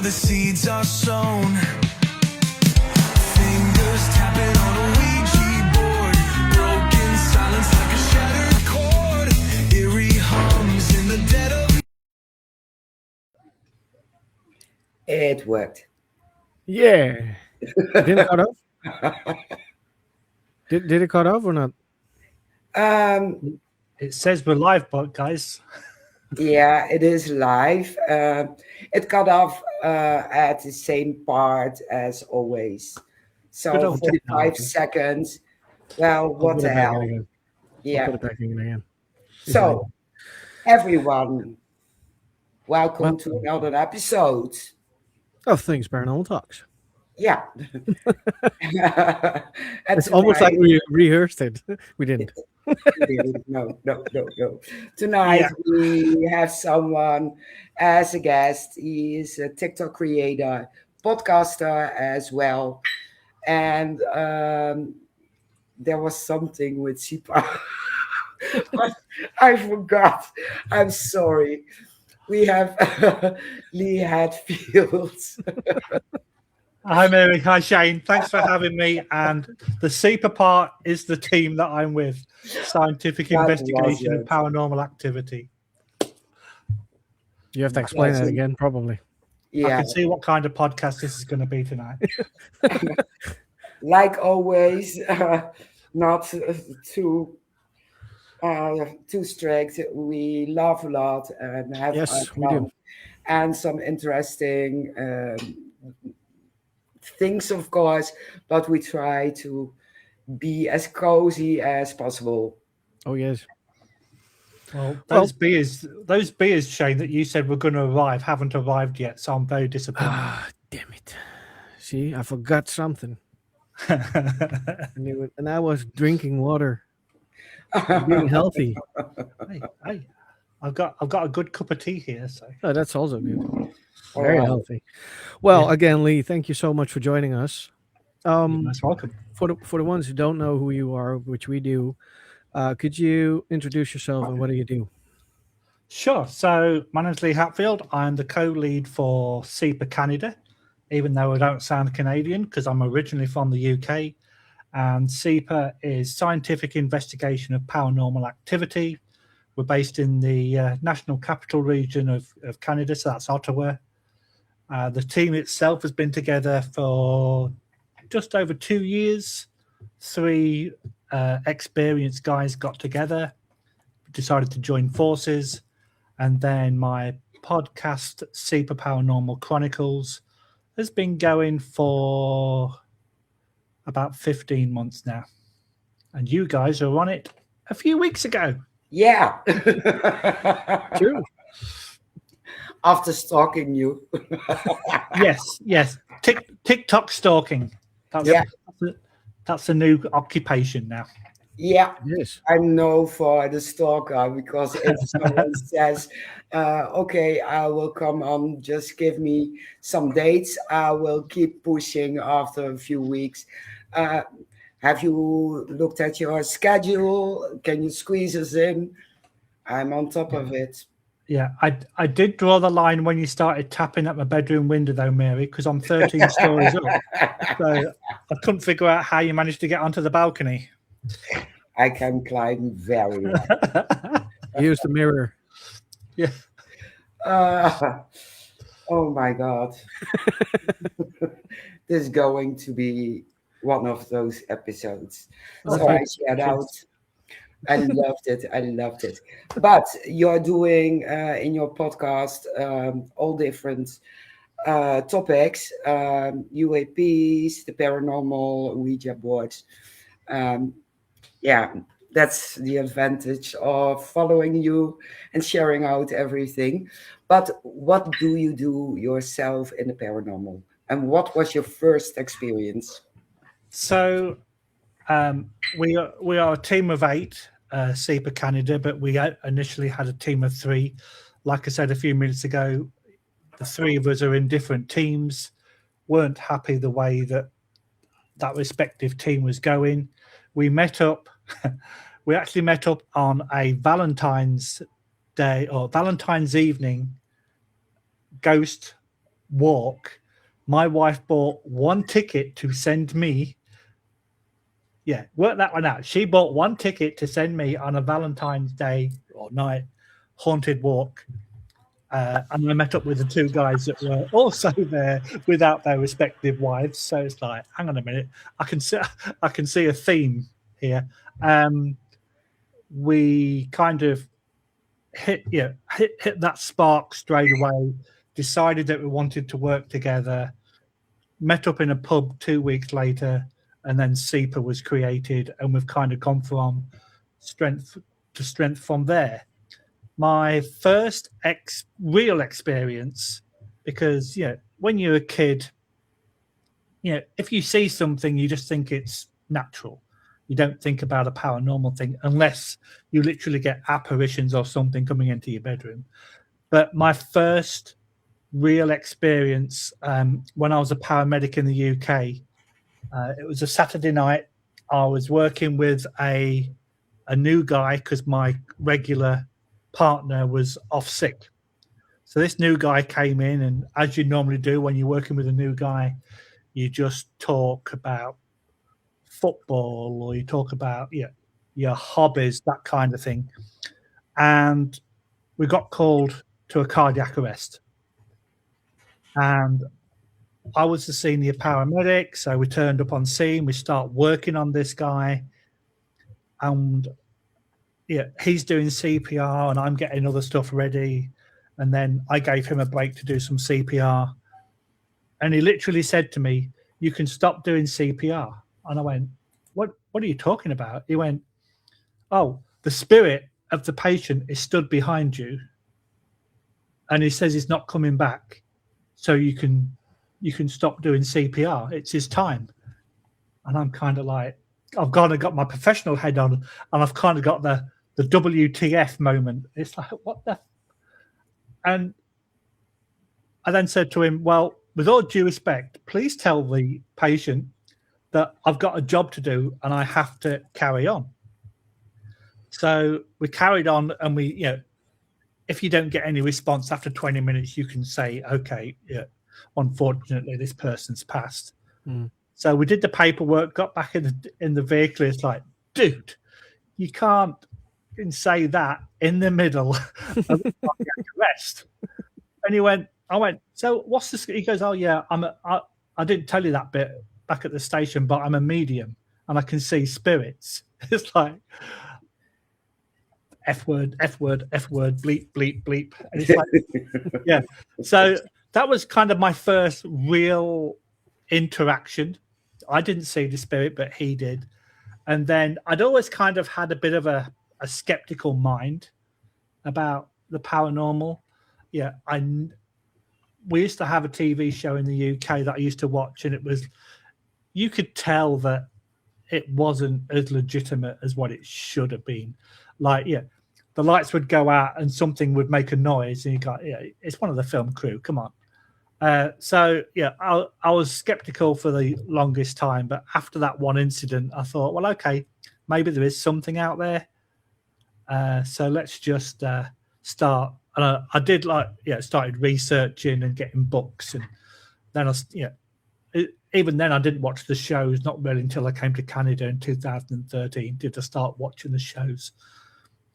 the seeds are sown. Fingers tapping on a Ouija board. Broken silence like a shattered chord. Eerie hums in the dead of... It worked. Yeah. Did it cut off? Did it cut off or not? It says we're live, but guys. Yeah, it is live. It cut off at the same part as always. Good So old 45 technology. seconds. Well, what put the it back hell? in again. Yeah. I'll put it back in again. So, everyone, welcome to another episode. Of Things Paranormal Talks. Yeah. It's almost like we rehearsed it. We didn't. No. Tonight we have someone as a guest. He is a TikTok creator, podcaster as well. And there was something with Sipa. But I forgot. I'm sorry. We have Lee Hatfield. Hi, Mary. Hi, Shane. Thanks for having me. And the SEPA part is the team that I'm with. Scientific That Investigation was of it. Paranormal Activity. You have to explain that Yes. again, probably. I Yeah, can see what kind of podcast this is going to be tonight. like always, not too strict. We laugh a lot and have Yes, we fun. do. And some interesting things, of course, but we try to be as cozy as possible. Oh, yes. Well, those beers, Shane, that you said were going to arrive haven't arrived yet, so I'm very disappointed. Ah, damn it. See, I forgot something. And I was drinking water. Being healthy. hey, I've got a good cup of tea here, so Oh, that's also good. All Very right. healthy. Well, again, Lee, thank you so much for joining us. you're most welcome. For the ones who don't know who you are, which we do, could you introduce yourself and what do you do? Sure. So my name's Lee Hatfield. I'm the co-lead for SEPA Canada, even though I don't sound Canadian because I'm originally from the UK. And SEPA is Scientific Investigation of Paranormal Activity. We're based in the National Capital Region of Canada, so that's Ottawa. The team itself has been together for just over 2 years. 3 experienced guys got together, decided to join forces, and then my podcast, SEPA Paranormal Chronicles, has been going for about 15 months now. And you guys are on it a few weeks ago. Yeah. True. After stalking you. Yes. TikTok stalking. That's a new occupation now. Yeah, Yes. I know for the stalker, because if someone says, okay, I will come on, just give me some dates, I will keep pushing after a few weeks. Have you looked at your schedule? Can you squeeze us in? I'm on top of it. Yeah, I did draw the line when you started tapping at my bedroom window, though, Mary, because I'm 13 stories up. So I couldn't figure out how you managed to get onto the balcony. I can climb very well. Use the mirror. Yeah. Oh my God. This is going to be one of those episodes. So I shared out. I loved it. But you're doing in your podcast all different topics, UAPs, the paranormal, Ouija boards. Yeah, that's the advantage of following you and sharing out everything. But what do you do yourself in the paranormal? And what was your first experience? So we are a team of 8, SEPA Canada, but we initially had a team of 3. Like I said a few minutes ago, the 3 of us are in different teams, weren't happy the way that respective team was going. We met up. We actually met up on a Valentine's Day or Valentine's evening ghost walk, my wife bought one ticket to send me. Yeah, work that one out. She bought one ticket to send me on a Valentine's Day or night haunted walk. And I met up with the two guys that were also there without their respective wives. So it's like, hang on a minute, I can see a theme here. We kind of hit that spark straight away. Decided that we wanted to work together. Met up in a pub 2 weeks later, and then SEPA was created, and we've kind of gone from strength to strength from there. My first real experience, because when you're a kid, if you see something, you just think it's natural. You don't think about a paranormal thing unless you literally get apparitions or something coming into your bedroom. But my first real experience when I was a paramedic in the UK, it was a Saturday night. I was working with a new guy because my regular partner was off sick. So this new guy came in, and as you normally do when you're working with a new guy, you just talk about football, or you talk about your hobbies, that kind of thing. And we got called to a cardiac arrest. And I was the senior paramedic, so we turned up on scene. We start working on this guy, and he's doing CPR, and I'm getting other stuff ready. And then I gave him a break to do some CPR, and he literally said to me, "You can stop doing CPR." And I went, "What are you talking about?" He went, "Oh, the spirit of the patient is stood behind you, and he says he's not coming back, so you can stop doing CPR. It's his time." And I'm kind of like, I've kind of got my professional head on, and I've kind of got the WTF moment. It's like, what the? And I then said to him, "Well, with all due respect, please tell the patient that I've got a job to do and I have to carry on." So we carried on, and we, if you don't get any response after 20 minutes, you can say, "Okay, unfortunately, this person's passed." So we did the paperwork, got back in the vehicle. It's like, dude, you can't say that in the middle of a cardiac arrest. And I went, "So what's this?" He goes, "Oh yeah, I didn't tell you that bit back at the station, but I'm a medium and I can see spirits." It's like, F word, bleep, bleep, bleep. And it's like, yeah. So that was kind of my first real interaction. I didn't see the spirit, but he did. And then I'd always kind of had a bit of a skeptical mind about the paranormal. Yeah, we used to have a TV show in the UK that I used to watch, and you could tell that it wasn't as legitimate as what it should have been. Like, the lights would go out and something would make a noise, and you go, it's one of the film crew, come on. So I was skeptical for the longest time, but after that one incident, I thought, well, okay, maybe there is something out there. So let's just start. And I did started researching and getting books, and then even then I didn't watch the shows. Not really until I came to Canada in 2013 did I start watching the shows.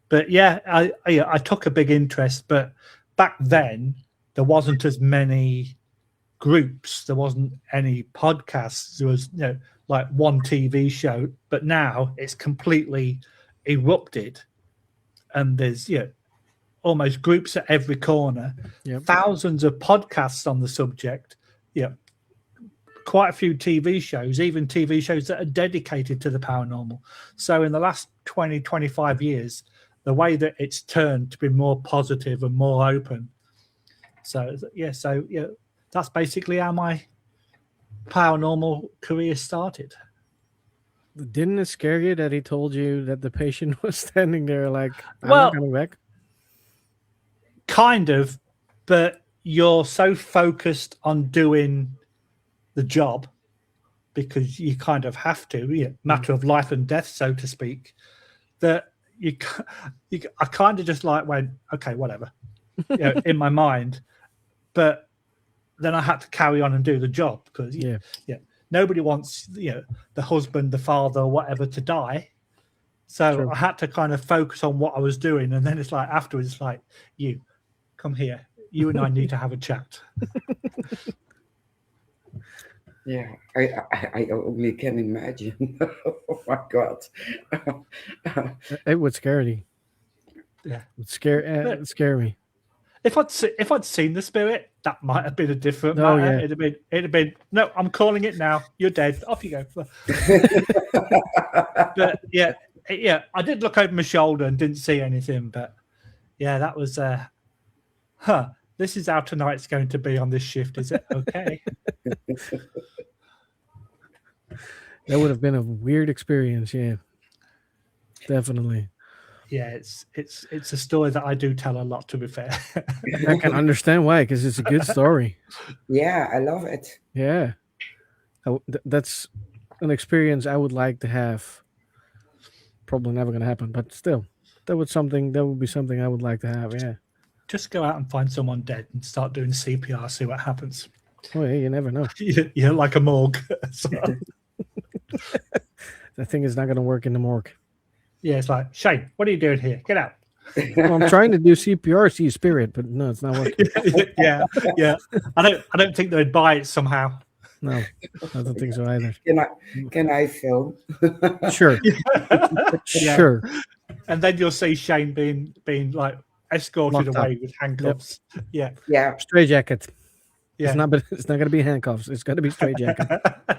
But I took a big interest. But back then, there wasn't as many groups. There wasn't any podcasts. There was, like one TV show. But now it's completely erupted, and there's almost groups at every corner. Yep. Thousands of podcasts on the subject. Quite a few TV shows, even TV shows that are dedicated to the paranormal. So in the last 20, 25 years, the way that it's turned to be more positive and more open. So that's basically how my paranormal career started. Didn't it scare you that he told you that the patient was standing there like, I'm not coming back? Kind of, but you're so focused on doing the job because you kind of have to, matter of life and death, so to speak, that I kind of just like went, okay, whatever, in my mind. But then I had to carry on and do the job because nobody wants the husband, the father, or whatever to die. So True. I had to kind of focus on what I was doing, and then it's like afterwards, it's like, you come here, you and I need to have a chat. Yeah, I only can imagine. Oh my God. It would scare you. Yeah, It would scare me. if I'd seen the spirit, that might have been a different Oh, matter. yeah. It'd have been no, I'm calling it now. You're dead. Off you go. But yeah, I did look over my shoulder and didn't see anything. But yeah, that was this is how tonight's going to be on this shift, is it? Okay. That would have been a weird experience. Yeah, definitely. Yeah, it's a story that I do tell a lot, to be fair. I can understand why, because it's a good story. Yeah, I love it. Yeah, that's an experience I would like to have. Probably never going to happen, but still, that would be something I would like to have. Yeah. Just go out and find someone dead and start doing CPR, see what happens. Oh yeah, you never know. You're like a morgue. So, That thing is not going to work in the morgue. yeah, it's like, Shane, what are you doing here? Get out. Well, I'm trying to do CPR, see spirit, but no, it's not working. yeah. I don't think they'd buy it somehow. No, I don't think so either. Can I film? Sure, sure. And then you'll see Shane being like escorted Locked away up. with handcuffs. Yeah. Yeah, Straight jacket. Yeah. It's not going to be handcuffs. It's got to be straight jacket.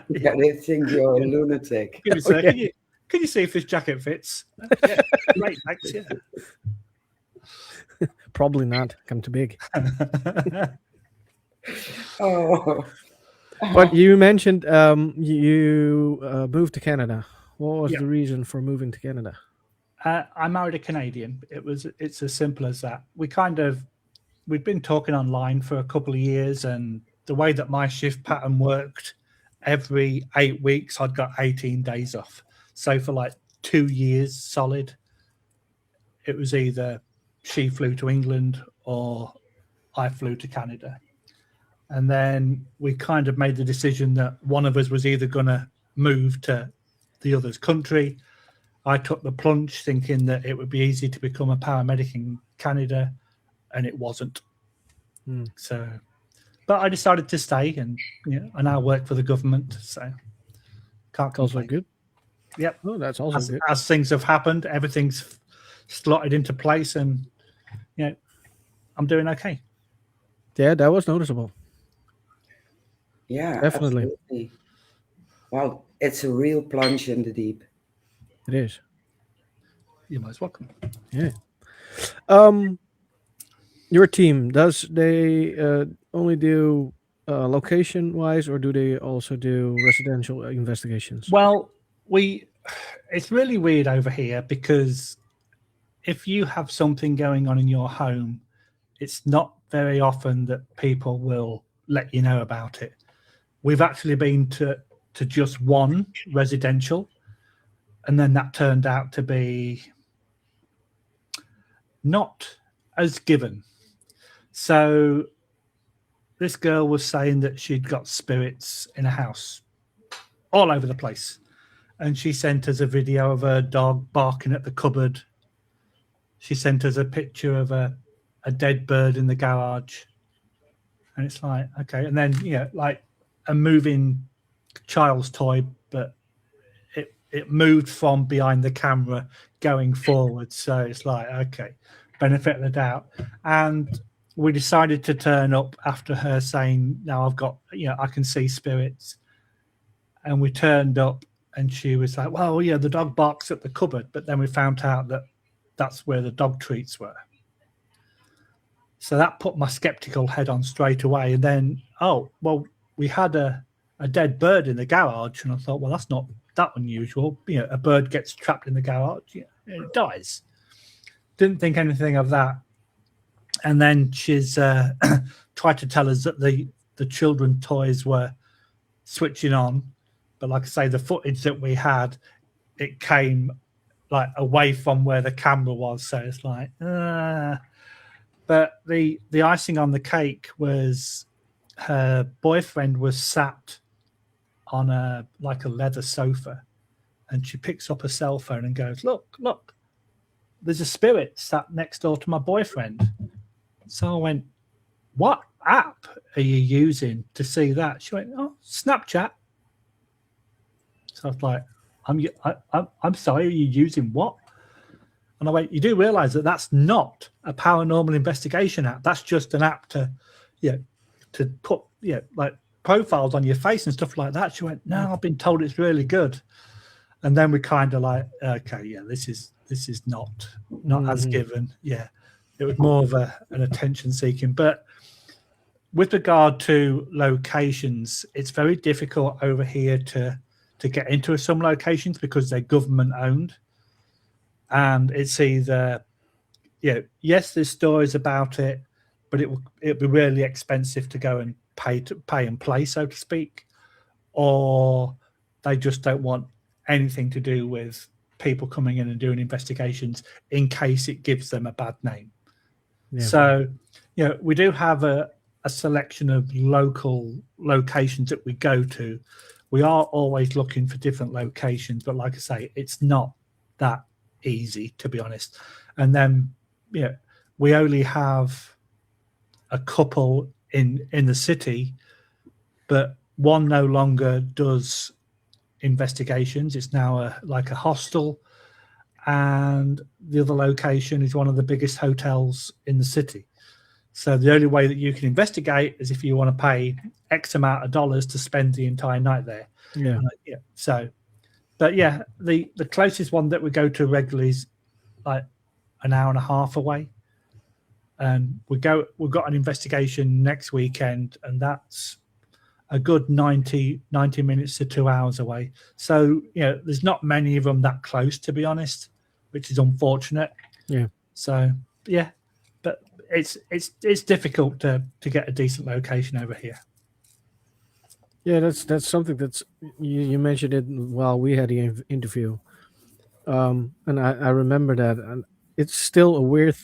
yeah, they think you're a lunatic. Give me a sec. yeah. Can you see if this jacket fits? Yeah. Great, thanks. Yeah. Probably not. I'm too big. Oh, But you mentioned you moved to Canada. What was the reason for moving to Canada? I married a Canadian. It's as simple as that. We'd been talking online for a couple of years, and the way that my shift pattern worked, every 8 weeks I'd got 18 days off. So for like 2 years solid, it was either she flew to England or I flew to Canada. And then we kind of made the decision that one of us was either going to move to the other's country. I took the plunge thinking that it would be easy to become a paramedic in Canada, and it wasn't. So, but I decided to stay, and I now work for the government, so can't Also complain. good. Yep. Oh, that's also good. As things have happened, everything's slotted into place, and I'm doing okay. Yeah, that was noticeable. yeah, Definitely. absolutely. Well, it's a real plunge in the deep. It is. You're most welcome. Yeah. Your team, does they only do location wise, or do they also do residential investigations? Well, it's really weird over here because if you have something going on in your home, it's not very often that people will let you know about it. We've actually been to just one residential, and then that turned out to be not as given. So this girl was saying that she'd got spirits in a house all over the place. And she sent us a video of her dog barking at the cupboard. She sent us a picture of a dead bird in the garage. And it's like, okay. And then, like a moving child's toy, but it moved from behind the camera going forward. So it's like, okay, benefit of the doubt. And we decided to turn up after her saying, now I've got, I can see spirits. And we turned up and she was like, well, yeah, the dog barks at the cupboard. But then we found out that that's where the dog treats were. So that put my skeptical head on straight away. And then, we had a dead bird in the garage. And I thought, well, that's not that unusual. A bird gets trapped in the garage, and it dies. Didn't think anything of that. And then she's tried to tell us that the children toys were switching on. But like I say, the footage that we had, it came like away from where the camera was. So it's like, But the icing on the cake was her boyfriend was sat on a leather sofa, and she picks up a cell phone and goes, look, there's a spirit sat next door to my boyfriend. So I went, what app are you using to see that? She went, oh, Snapchat. So I was like, I'm sorry, are you using what? And I went, you do realize that that's not a paranormal investigation app. That's just an app to put like profiles on your face and stuff like that. She went, no, I've been told it's really good. And then we kind of like, okay, yeah, this is not as given. Yeah, it was more of an attention seeking. But with regard to locations, it's very difficult over here to get into some locations because they're government owned, and it's either yes, there's stories about it, but it'll be really expensive to go and pay and play, so to speak, or they just don't want anything to do with people coming in and doing investigations in case it gives them a bad name. Yeah. So, we do have a selection of local locations that we go to. We are always looking for different locations, but like I say, it's not that easy, to be honest. And then, we only have a couple in the city, but one no longer does investigations. It's now a hostel, and the other location is one of the biggest hotels in the city. So the only way that you can investigate is if you want to pay X amount of dollars to spend the entire night there. Yeah. So, but yeah, the closest one that we go to regularly is like an hour and a half away, and we've got an investigation next weekend, and that's a good 90 minutes to 2 hours away. So, there's not many of them that close, to be honest, which is unfortunate. Yeah. So, yeah, but it's difficult to get a decent location over here. Yeah, that's something that's you mentioned it while we had the interview, and I remember that, and it's still a weird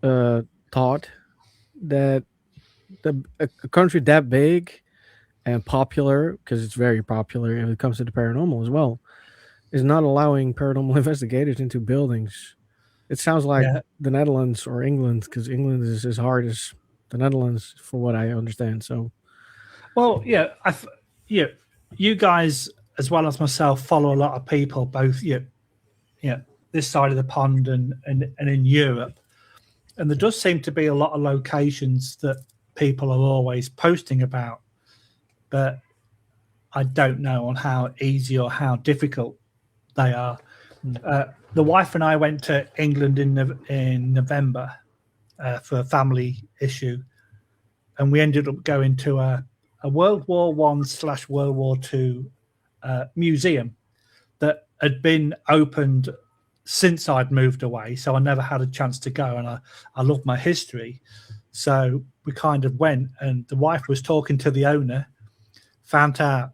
thought that a country that big and popular, because it's very popular when it comes to the paranormal as well, is not allowing paranormal investigators into buildings. It sounds like the Netherlands or England, because England is as hard as the Netherlands, for what I understand. So, well, you guys as well as myself follow a lot of people, both this side of the pond and in Europe, and there does seem to be a lot of locations that people are always posting about, but I don't know on how easy or how difficult they are. The wife and I went to England in November for a family issue, and we ended up going to a World War I/World War II museum that had been opened since I'd moved away, so I never had a chance to go, and I love my history. So we kind of went, and the wife was talking to the owner, found out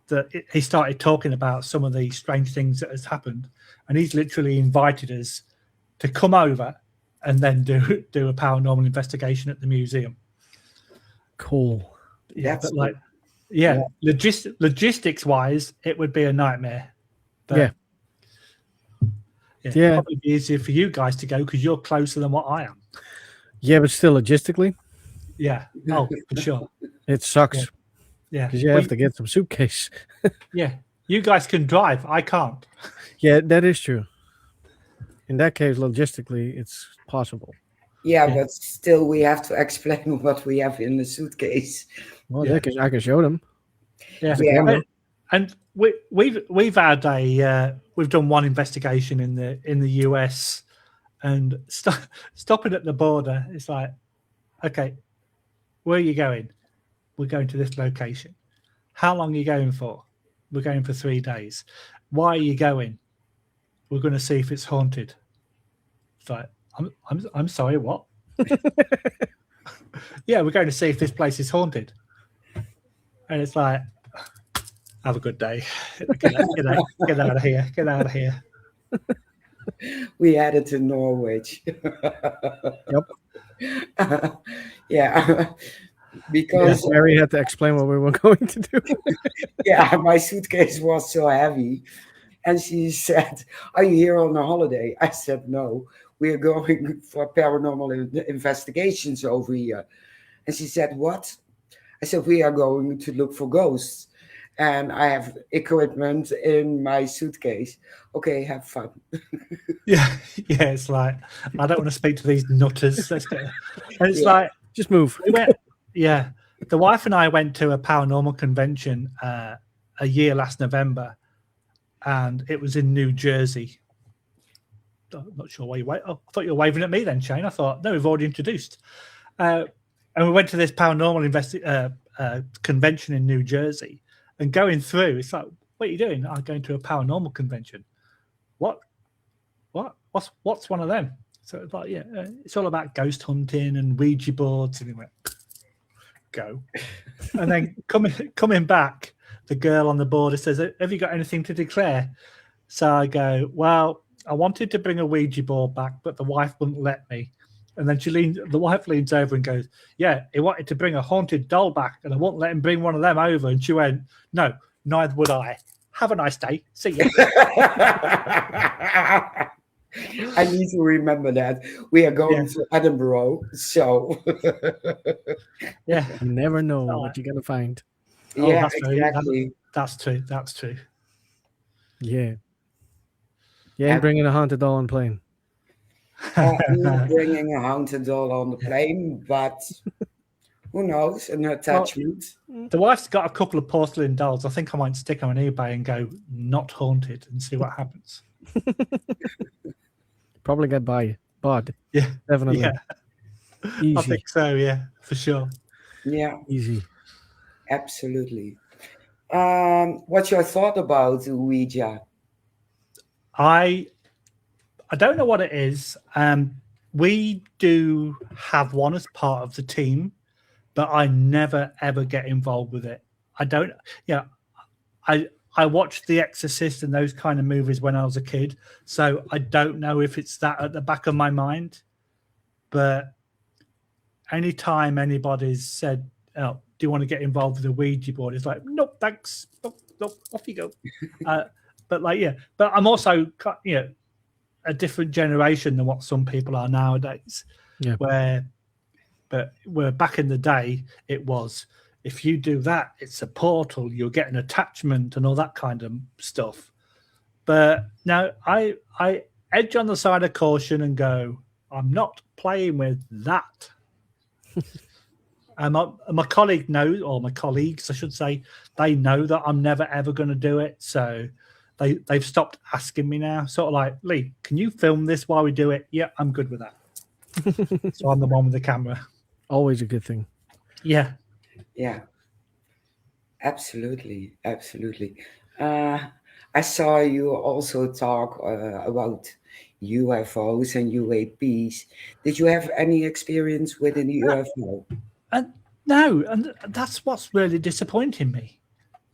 that he started talking about some of the strange things that has happened, and he's literally invited us to come over and then do a paranormal investigation at the museum. Cool. Yeah, but logistics wise, it would be a nightmare. But it'd probably be easier for you guys to go because you're closer than what I am. Yeah, but still logistically. Yeah. Oh, for sure. It sucks. Yeah. Because you have to get some suitcase. Yeah. You guys can drive. I can't. Yeah, that is true. In that case, logistically, it's possible. Yeah, but still, we have to explain what we have in the suitcase. Well, I can show them. Yeah. And we've had we've done one investigation in the US, and stopping at the border, it's like, okay, where are you going? We're going to this location. How long are you going for? We're going for 3 days. Why are you going? We're going to see if it's haunted. It's like, I'm sorry, what? Yeah, we're going to see if this place is haunted. And it's like, have a good day. Get out of here. Get out of here. We had it in Norway. Yep. Yeah. because Mary had to explain what we were going to do. yeah, my suitcase was so heavy. And she said, "Are you here on a holiday?" I said, "No, we are going for paranormal investigations over here." And she said, "What?" I said, "We are going to look for ghosts. And I have equipment in my suitcase. Okay, have fun." Yeah, yeah. It's like I don't want to speak to these nutters. Let's go. And it's Yeah. like Just move. we went. Yeah, the wife and I went to a paranormal convention a year last November, and it was in New Jersey. I'm not sure why you wait. Oh, I thought you were waving at me then, Shane. I thought no, we've already introduced. And we went to this paranormal convention in New Jersey, and going through, it's like, what are you doing? I'm going to a paranormal convention. What? What's one of them? So it's like, yeah, it's all about ghost hunting and Ouija boards. And we went, go. And then coming back, the girl on the board says, "Have you got anything to declare?" So I go, "Well, I wanted to bring a Ouija board back, but the wife wouldn't let me." And then the wife leans over and goes, "Yeah, he wanted to bring a haunted doll back, and I won't let him bring one of them over." And she went, "No, neither would I. Have a nice day. See you." I need to remember that we are going to Edinburgh, so Yeah. You never know what you're gonna find. Oh, yeah, that's true. exactly. That's true. That's true. Yeah. You ain't bringing a haunted doll on plane. I'm not bringing a haunted doll on the plane, but who knows? An attachment. The wife's got a couple of porcelain dolls. I think I might stick them on eBay and go "not haunted" and see what happens. Probably get bought. Yeah, Definitely. yeah. Easy. I think so. Yeah, for sure. Yeah, Easy. absolutely. What's your thought about Ouija? I don't know what it is. We do have one as part of the team, but I never ever get involved with it. I don't. Yeah, I watched The Exorcist and those kind of movies when I was a kid, so I don't know if it's that at the back of my mind. But anytime anybody's said, "Oh, do you want to get involved with a Ouija board?" It's like, "Nope, thanks. Nope, off you go." But like, yeah. But I'm also, a different generation than what some people are nowadays. Yeah. Where back in the day, it was, if you do that, it's a portal, you'll get an attachment and all that kind of stuff. But now I edge on the side of caution and go, I'm not playing with that. And my colleague knows, or my colleagues, I should say, they know that I'm never ever going to do it. So they've stopped asking me now. Sort of like, "Lee, can you film this while we do it?" Yeah, I'm good with that. So I'm the one with the camera. Always a good thing. Yeah. Yeah, absolutely, absolutely. I saw you also talk about UFOs and UAPs. Did you have any experience with an UFO? And no, and that's what's really disappointing me.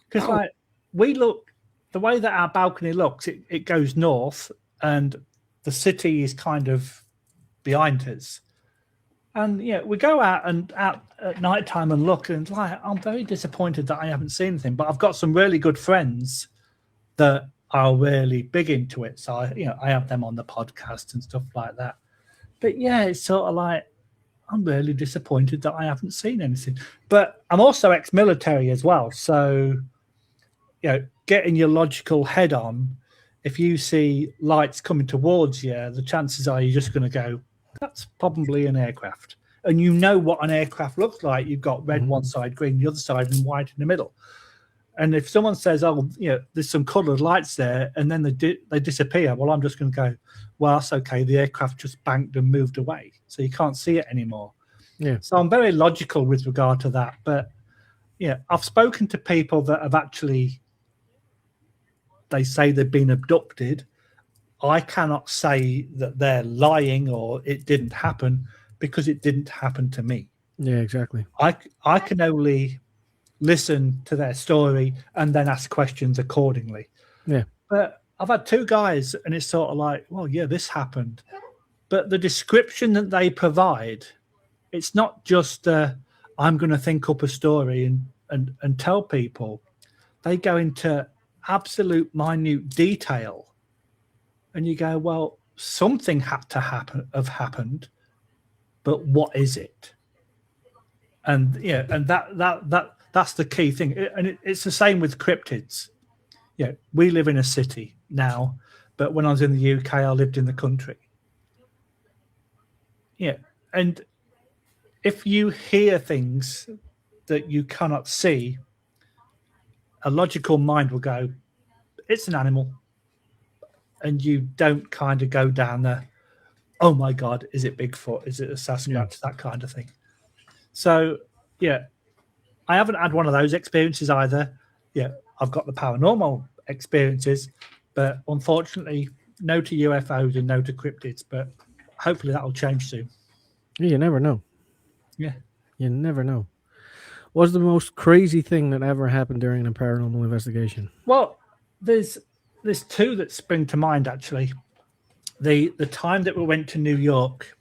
Because like we look, the way that our balcony looks, it goes north and the city is kind of behind us. And yeah, we go out at night time and look, and like, I'm very disappointed that I haven't seen anything. But I've got some really good friends that are really big into it. So I have them on the podcast and stuff like that. But yeah, it's sort of like, I'm really disappointed that I haven't seen anything. But I'm also ex-military as well. So, getting your logical head on, if you see lights coming towards you, the chances are you're just going to go, that's probably an aircraft. And you know what an aircraft looks like. You've got red one side, green the other side, and white in the middle. And if someone says, "Oh, there's some coloured lights there," and then they disappear, well, I'm just going to go, "Well, that's okay. The aircraft just banked and moved away, so you can't see it anymore." Yeah. So I'm very logical with regard to that. But I've spoken to people that have actually, they say they've been abducted. I cannot say that they're lying or it didn't happen because it didn't happen to me. Yeah, exactly. I can only listen to their story and then ask questions accordingly. Yeah. But I've had two guys and it's sort of like, well, yeah, this happened. But the description that they provide, it's not just, I'm going to think up a story and tell people. They go into absolute minute detail, and you go, well, something had to have happened, but what is it? And and that's the key thing. It's the same with cryptids. Yeah, we live in a city now, but when I was in the UK, I lived in the country. Yeah, and if you hear things that you cannot see, a logical mind will go, it's an animal. And you don't kind of go down there, oh my God, is it Bigfoot? Is it a Sasquatch? That kind of thing. So, yeah, I haven't had one of those experiences either. Yeah, I've got the paranormal experiences, but unfortunately, no to UFOs and no to cryptids. But hopefully that'll change soon. You never know. Yeah. You never know. What's the most crazy thing that ever happened during a paranormal investigation? Well, there's two that spring to mind, actually. The time that we went to New York,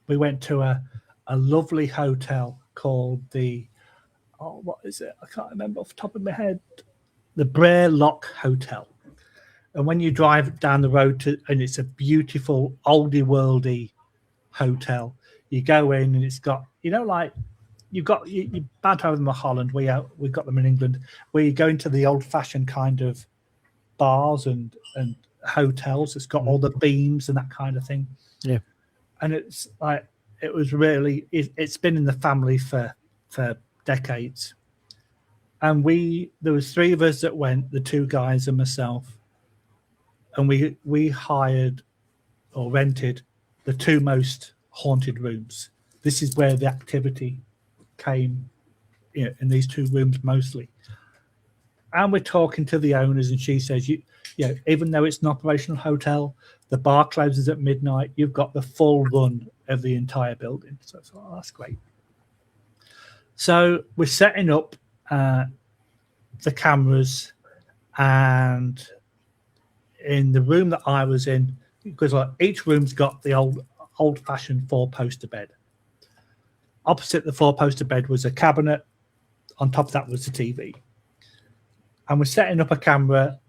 we went to a lovely hotel called what is it? I can't remember off the top of my head. The Brer Lock Hotel. And when you drive down the road and it's a beautiful oldie worldy hotel, you go in and it's got, like you've got you bound to have them in Holland. We've got them in England, where you go into the old fashioned kind of bars and hotels. It's got all the beams and that kind of thing. Yeah. And it's like, it was really, it's been in the family for decades. And there was three of us that went, the two guys and myself, and we hired or rented the two most haunted rooms. This is where the activity came, in these two rooms mostly. And we're talking to the owners, and she says, even though it's an operational hotel, the bar closes at midnight. You've got the full run of the entire building. So it's like, oh, that's great. So we're setting up the cameras, and in the room that I was in, because each room's got the old-fashioned four-poster bed. Opposite the four-poster bed was a cabinet. On top of that was the TV. And we're setting up a camera.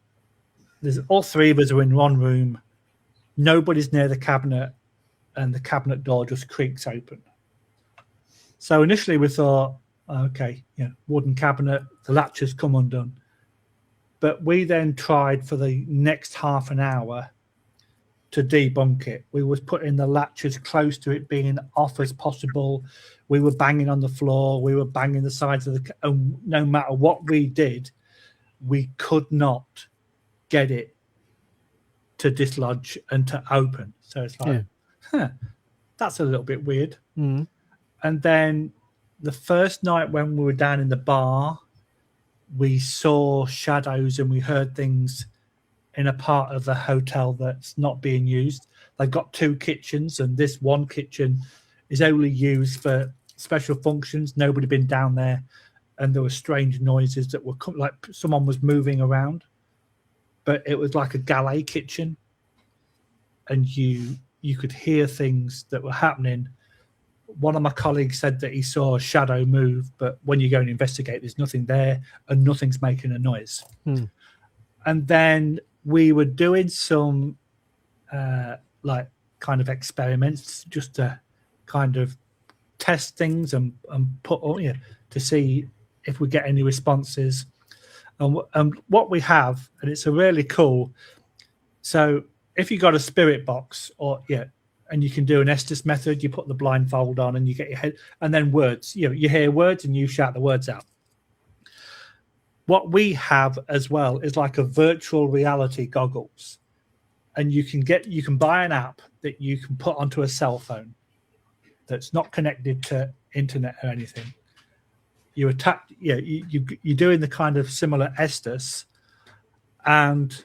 There's all three of us are in one room. Nobody's near the cabinet, and the cabinet door just creaks open. So initially we thought, okay, wooden cabinet, the latches come undone. But we then tried for the next half an hour to debunk it. We was putting the latches close to it being off as possible. We were banging on the floor. We were banging the sides of and no matter what we did, we could not get it to dislodge and to open. So it's like, that's a little bit weird. Mm. And then the first night when we were down in the bar, we saw shadows and we heard things in a part of the hotel that's not being used. They've got two kitchens, and this one kitchen is only used for special functions. Nobody been down there, and there were strange noises that were like someone was moving around, but it was like a galley kitchen, and you could hear things that were happening. One of my colleagues said that he saw a shadow move, but when you go and investigate, there's nothing there and nothing's making a noise. And then we were doing some like kind of experiments just to kind of test things and put to see if we get any responses. And what we have, and it's a really cool. So if you got a spirit box and you can do an Estes method, you put the blindfold on and you get your head, and then words, you hear words and you shout the words out. What we have as well is like a virtual reality goggles, and you can buy an app that you can put onto a cell phone that's not connected to internet or anything. You're doing the kind of similar Estes, and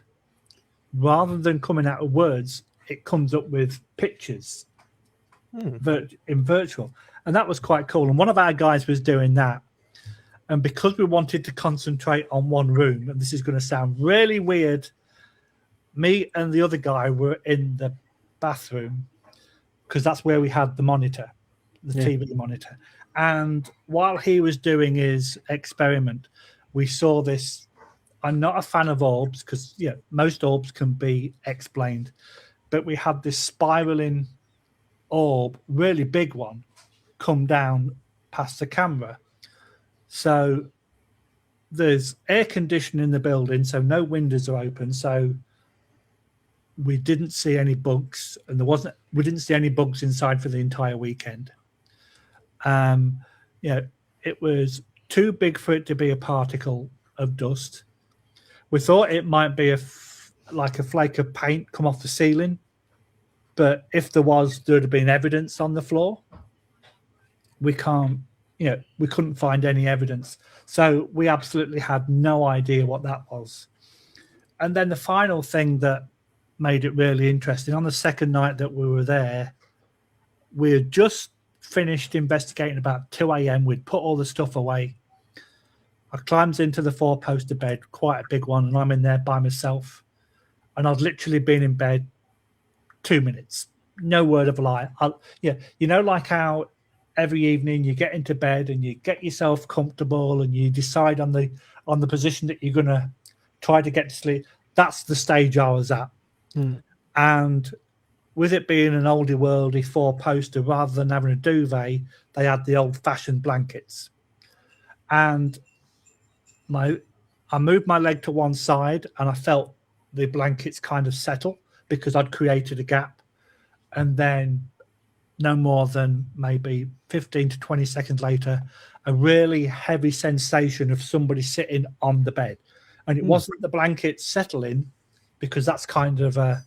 rather than coming out of words, it comes up with pictures in virtual. And that was quite cool. And one of our guys was doing that. And because we wanted to concentrate on one room, and this is going to sound really weird, me and the other guy were in the bathroom because that's where we had the monitor, the TV monitor. And while he was doing his experiment, we saw this. I'm not a fan of orbs because most orbs can be explained, but we had this spiraling orb, really big one, come down past the camera. So there's air conditioning in the building, so no windows are open. So we didn't see any bugs, and we didn't see any bugs inside for the entire weekend. It was too big for it to be a particle of dust. We thought it might be like a flake of paint come off the ceiling, but if there was, there'd have been evidence on the floor. We couldn't find any evidence. So we absolutely had no idea what that was. And then the final thing that made it really interesting, on the second night that we were there, we had just finished investigating about 2 a.m. We'd put all the stuff away. I climbs into the 4-poster bed, quite a big one, and I'm in there by myself. And I'd literally been in bed 2 minutes. No word of a lie. Like how every evening you get into bed and you get yourself comfortable and you decide on the position that you're going to try to get to sleep. That's the stage I was at. And with it being an oldie worldy 4-poster, rather than having a duvet, they had the old-fashioned blankets. And I moved my leg to one side and I felt the blankets kind of settle because I'd created a gap. And then no more than maybe 15 to 20 seconds later, a really heavy sensation of somebody sitting on the bed. And it wasn't the blanket settling, because that's kind of a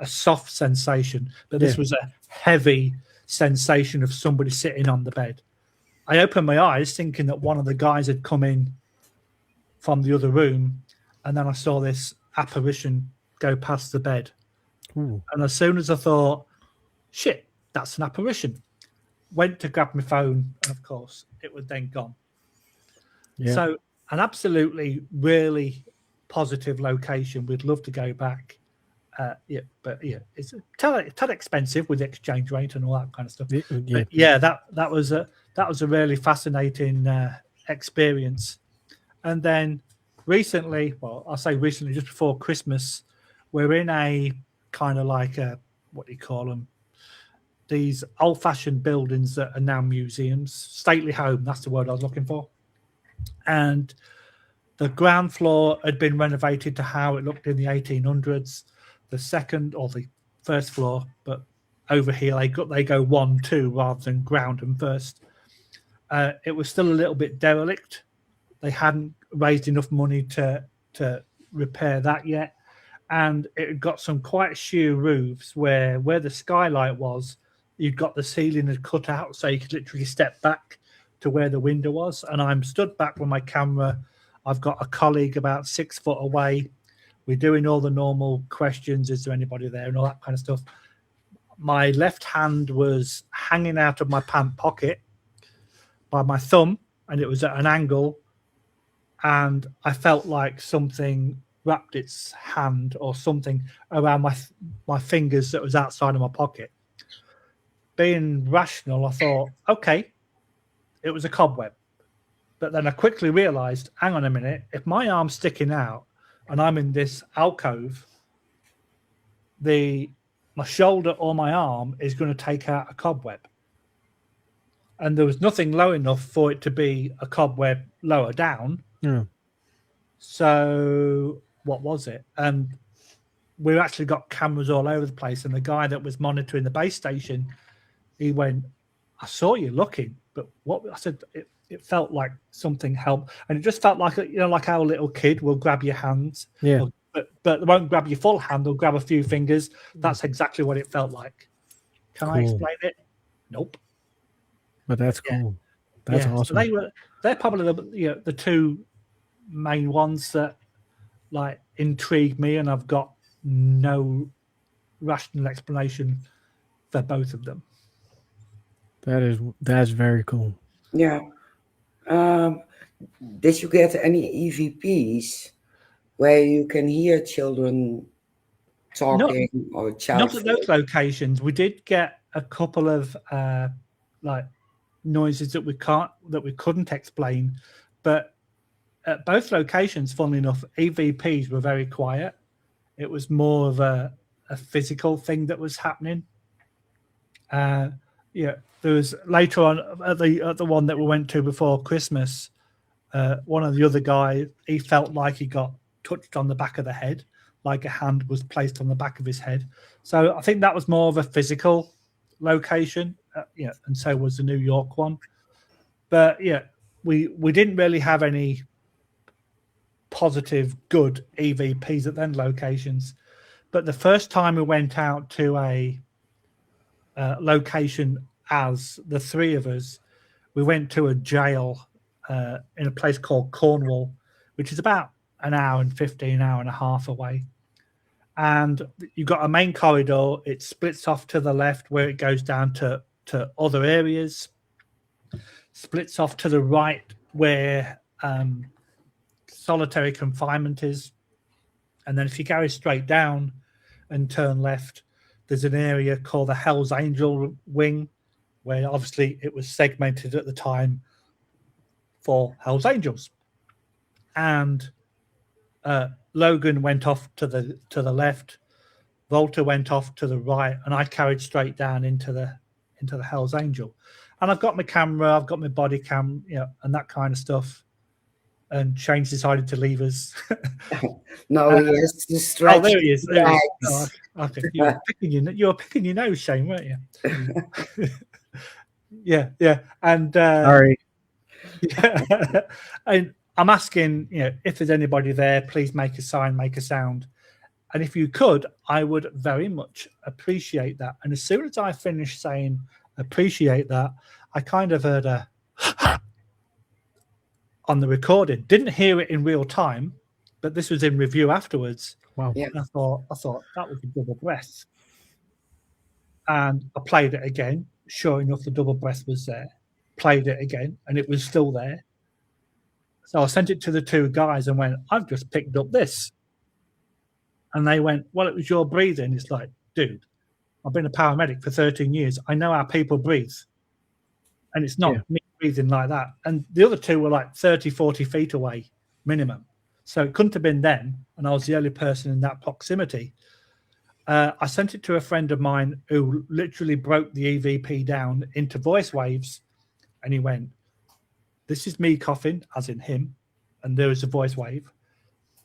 soft sensation, but this was a heavy sensation of somebody sitting on the bed. I opened my eyes thinking that one of the guys had come in from the other room, and then I saw this apparition go past the bed. And as soon as I thought, shit, that's an apparition, went to grab my phone, and of course it was then gone. So an absolutely really positive location. We'd love to go back. It's a tad expensive with the exchange rate and all that kind of stuff. But that was a really fascinating experience. And then recently, I'll say recently, just before Christmas, we're in a kind of like what do you call them? These old-fashioned buildings that are now museums. Stately home, that's the word I was looking for. And the ground floor had been renovated to how it looked in the 1800s. The second or the first floor, but over here they go 1, 2 rather than ground and first. It was still a little bit derelict. They hadn't raised enough money to repair that yet, and it had got some quite sheer roofs where the skylight was. You'd got the ceiling had cut out, so you could literally step back to where the window was. And I'm stood back with my camera. I've got a colleague about 6 foot away. We're doing all the normal questions. Is there anybody there? And all that kind of stuff. My left hand was hanging out of my pant pocket by my thumb, and it was at an angle. And I felt like something wrapped its hand or something around my fingers that was outside of my pocket. Being rational, I thought, okay, it was a cobweb. But then I quickly realized, hang on a minute, if my arm's sticking out and I'm in this alcove, my shoulder or my arm is going to take out a cobweb. And there was nothing low enough for it to be a cobweb lower down. So what was it? And we've actually got cameras all over the place. And the guy that was monitoring the base station, he went, I saw you looking, but what I said, it felt like something helped. And it just felt like, like how a little kid will grab your hands. But they won't grab your full hand, they'll grab a few fingers. That's exactly what it felt like. Can I explain it? Nope. But that's cool. That's awesome. So they're probably the two main ones that like intrigue me, and I've got no rational explanation for both of them. That's very cool. Yeah. Did you get any EVPs where you can hear children talking or child? Not at those locations. We did get a couple of noises that we couldn't explain. But at both locations, funnily enough, EVPs were very quiet. It was more of a physical thing that was happening. Yeah, there was later on at the one that we went to before Christmas. One of the other guys, he felt like he got touched on the back of the head, like a hand was placed on the back of his head. So I think that was more of a physical location, and so was the New York one. But yeah, we didn't really have any positive, good EVPs at them locations. But the first time we went out to a location as the three of us, we went to a jail in a place called Cornwall, which is about an hour and 15, hour and a half away. And you've got a main corridor. It splits off to the left where it goes down to other areas. Splits off to the right where solitary confinement is. And then if you go straight down and turn left, there's an area called the Hell's Angel wing, where obviously it was segmented at the time for Hell's Angels. And Logan went off to the left, Volta went off to the right, and I carried straight down into the Hell's Angel. And I've got my camera, I've got my body cam, and that kind of stuff. And Shane decided to leave us. No, he has to stretch. Oh, there he is. There he is. Legs. Oh, okay. You were picking your nose, Shane, weren't you? yeah. And Sorry. yeah. And I'm asking, if there's anybody there, please make a sign, make a sound. And if you could, I would very much appreciate that. And as soon as I finished saying appreciate that, I kind of heard a on the recording. Didn't hear it in real time, but this was in review afterwards. Wow. Yeah. And I thought that was a double breath. And I played it again. Sure enough, the double breath was there. Played it again, and it was still there. So I sent it to the two guys and went, I've just picked up this. And they went, well, it was your breathing. It's like, dude, I've been a paramedic for 13 years. I know how people breathe. And it's not me breathing like that. And the other two were like 30, 40 feet away minimum. So it couldn't have been them. And I was the only person in that proximity. I sent it to a friend of mine who literally broke the EVP down into voice waves. And he went, this is me coughing, as in him. And there was a voice wave.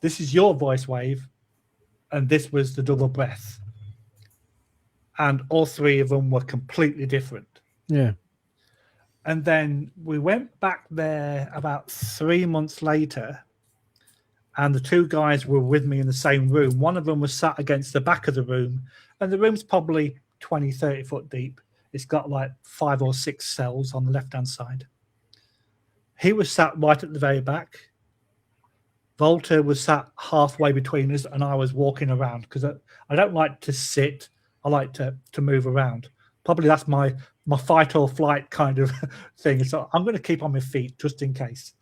This is your voice wave. And this was the double breath. And all three of them were completely different. Yeah. And then we went back there about 3 months later, and the two guys were with me in the same room. One of them was sat against the back of the room, and the room's probably 20, 30 foot deep. It's got like 5 or 6 cells on the left-hand side. He was sat right at the very back. Volta was sat halfway between us, and I was walking around because I don't like to sit. I like to move around. Probably that's my fight or flight kind of thing. So I'm going to keep on my feet just in case.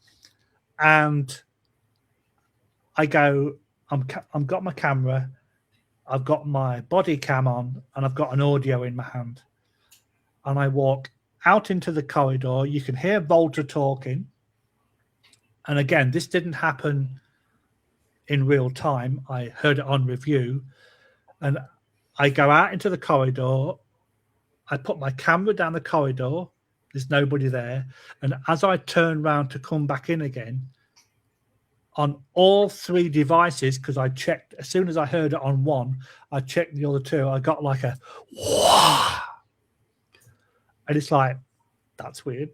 And I go, I've got my camera, I've got my body cam on, and I've got an audio in my hand. And I walk out into the corridor. You can hear Volta talking. And again, this didn't happen in real time. I heard it on review. And I go out into the corridor. I put my camera down the corridor. There's nobody there. And as I turn around to come back in again, on all 3 devices, because I checked, as soon as I heard it on one, I checked the other 2. I got like a, wah! And it's like, that's weird.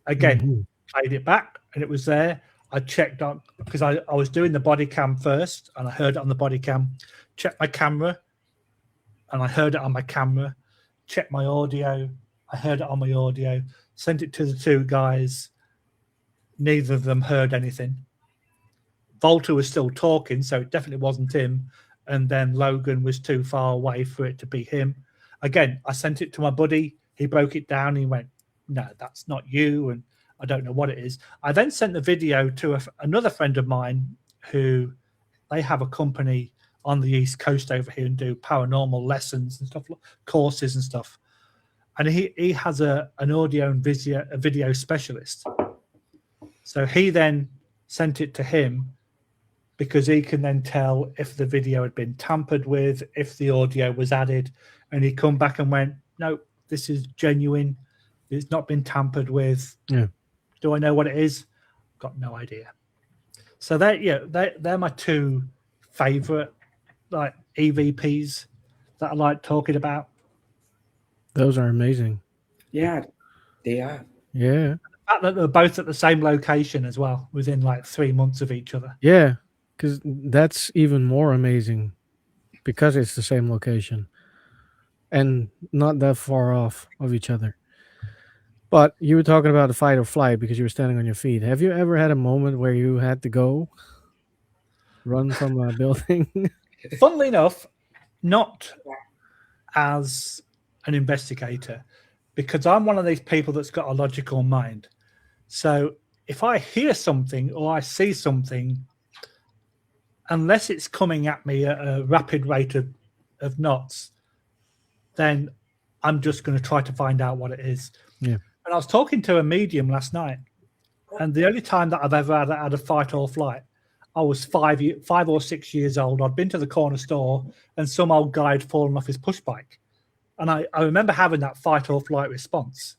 Again, played it back, and it was there. I checked on, because I was doing the body cam first, and I heard it on the body cam. Checked my camera, and I heard it on my camera. Checked my audio. I heard it on my audio. Sent it to the 2 guys. Neither of them heard anything. Volta was still talking, so it definitely wasn't him. And then Logan was too far away for it to be him. Again, I sent it to my buddy. He broke it down. He went, no, that's not you. And I don't know what it is. I then sent the video to another friend of mine who they have a company on the East Coast over here and do paranormal lessons and stuff, courses and stuff. and he has an audio and a video specialist. So he then sent it to him because he can then tell if the video had been tampered with, if the audio was added, and he come back and went, no, this is genuine. It's not been tampered with. Yeah. Do I know what it is? Got no idea. So they're my two favorite like EVPs that I like talking about. Those are amazing. Yeah, they are. Yeah. The fact that they're both at the same location as well, within like 3 months of each other. Yeah. Because that's even more amazing because it's the same location and not that far off of each other. But you were talking about the fight or flight because you were standing on your feet. Have you ever had a moment where you had to go run from a building? Funnily enough, not as an investigator, because I'm one of these people that's got a logical mind. So if I hear something or I see something, unless it's coming at me at a rapid rate of knots, then I'm just going to try to find out what it is. Yeah. And I was talking to a medium last night, and the only time that I've ever had a fight or flight, I was 5 or 6 years old. I'd been to the corner store, and some old guy had fallen off his push bike. And I remember having that fight or flight response.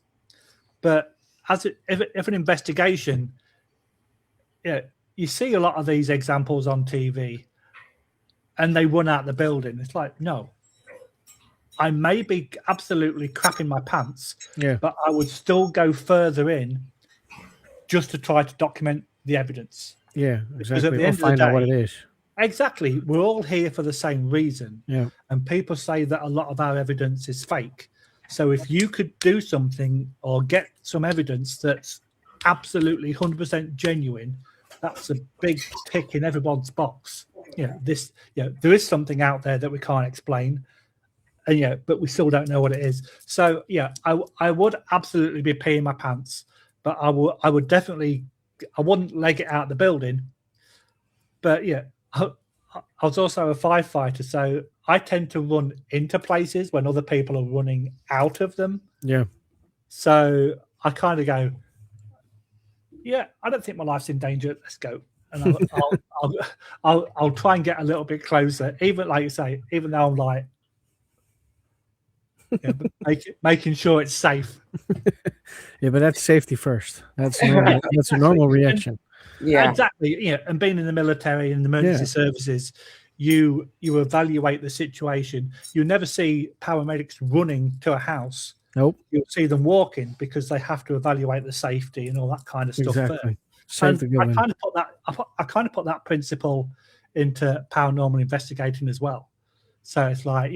But if an investigation, you see a lot of these examples on TV and they run out the building. It's like, no, I may be absolutely crapping my pants, but I would still go further in just to try to document the evidence. Yeah, exactly. Or find out what it is. Exactly. We're all here for the same reason. Yeah. And people say that a lot of our evidence is fake. So if you could do something or get some evidence that's absolutely 100% genuine, that's a big tick in everyone's box. There is something out there that we can't explain, and but we still don't know what it is. So I would absolutely be peeing my pants, but I would definitely, I wouldn't leg it out the building. But I was also a firefighter, so I tend to run into places when other people are running out of them. Yeah. So I kind of go, I don't think my life's in danger. Let's go. And I'll try and get a little bit closer. Even like you say, even though I'm like, making sure it's safe. Yeah, but that's safety first. That's normal, that's a normal reaction. Yeah, exactly. And being in the military and emergency services, you evaluate the situation. You never see paramedics running to a house. Nope. You'll see them walking because they have to evaluate the safety and all that kind of stuff. Exactly. I kind of put that principle into paranormal investigating as well. So it's like,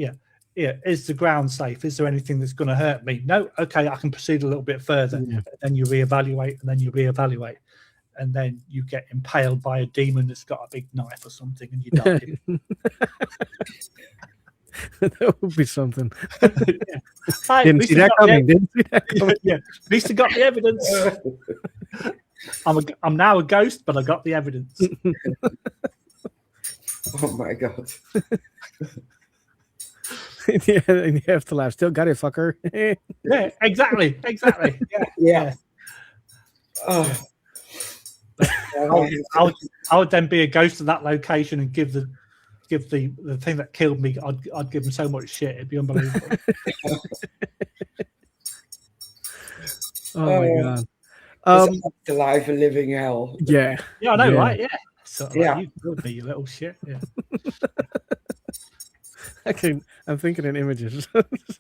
is the ground safe? Is there anything that's going to hurt me? No. Okay, I can proceed a little bit further. Yeah. Then you reevaluate, and then you reevaluate, and then you get impaled by a demon that's got a big knife or something, and you die. That would be something. Didn't see that coming. At least I got the evidence. I'm now a ghost, but I got the evidence. Oh my God. Yeah, and you have to laugh. Still got it, fucker. Yeah, exactly. Yeah. Oh. I would then be a ghost of that location and give the thing that killed me. I'd give them so much shit. It'd be unbelievable. Oh my God. The life of living hell. Yeah. Yeah, I know, right? Yeah. So yeah. You would be, you little shit. Yeah. I'm thinking in images.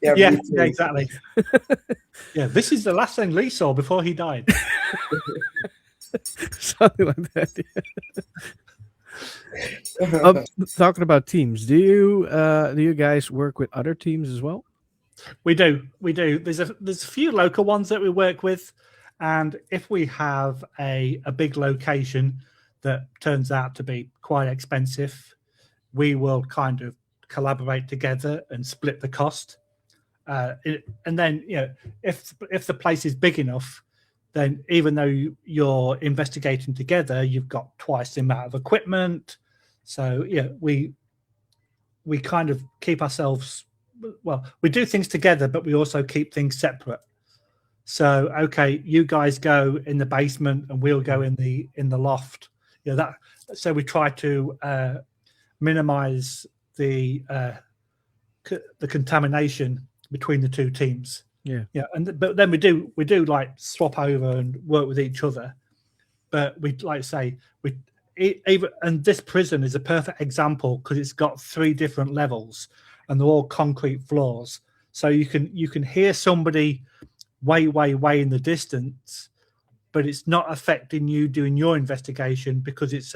Yeah, exactly. Yeah, this is the last thing Lee saw before he died. Something like that. Yeah. Talking about teams, do you guys work with other teams as well? We do. There's a few local ones that we work with, and if we have a big location that turns out to be quite expensive, we will kind of collaborate together and split the cost. And then, if the place is big enough, then even though you're investigating together, you've got twice the amount of equipment. So we kind of keep ourselves well, we do things together, but we also keep things separate. So, okay, you guys go in the basement, and we'll go in the loft. That. So we try to minimize the contamination between the two teams. Yeah. But then we do like swap over and work with each other. But we like say even, and this prison is a perfect example because it's got 3 different levels and they're all concrete floors. So you can hear somebody way in the distance, but it's not affecting you doing your investigation because it's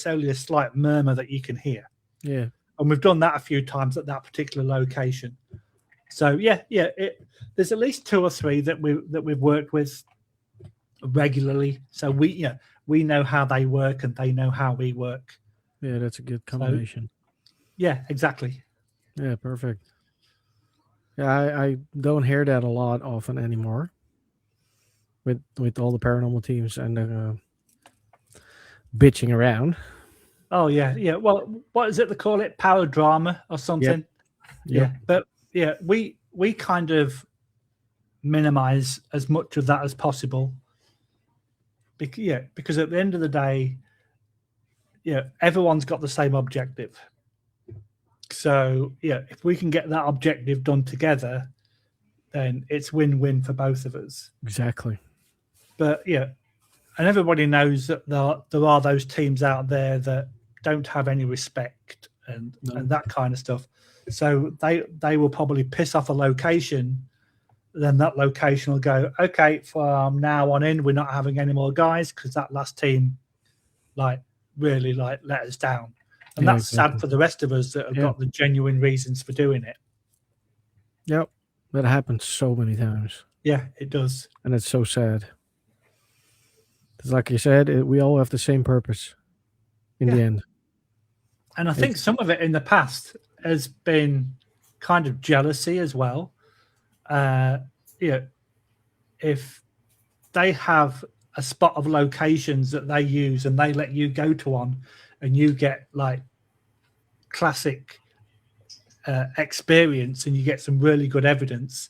only a slight murmur that you can hear. Yeah. And we've done that a few times at that particular location. So there's at least 2 or 3 that we've worked with regularly. So we know how they work and they know how we work. Yeah, that's a good combination. So, yeah, exactly. Yeah, perfect. Yeah, I don't hear that a lot often anymore. With all the paranormal teams and bitching around. Oh yeah. Well, what is it they call it? Power drama or something? Yep. Yeah, but yeah, we kind of minimize as much of that as possible. Because at the end of the day, everyone's got the same objective. So if we can get that objective done together, then it's win-win for both of us. Exactly. But and everybody knows that there are those teams out there that don't have any respect and that kind of stuff. So they will probably piss off a location. Then that location will go, okay, from now on in, we're not having any more guys because that last team really let us down. And that's sad for the rest of us that have got the genuine reasons for doing it. Yep. That happens so many times. Yeah, it does. And it's so sad. Because like you said, we all have the same purpose in the end. And I think some of it in the past has been kind of jealousy as well. If they have a spot of locations that they use and they let you go to one and you get like classic experience and you get some really good evidence,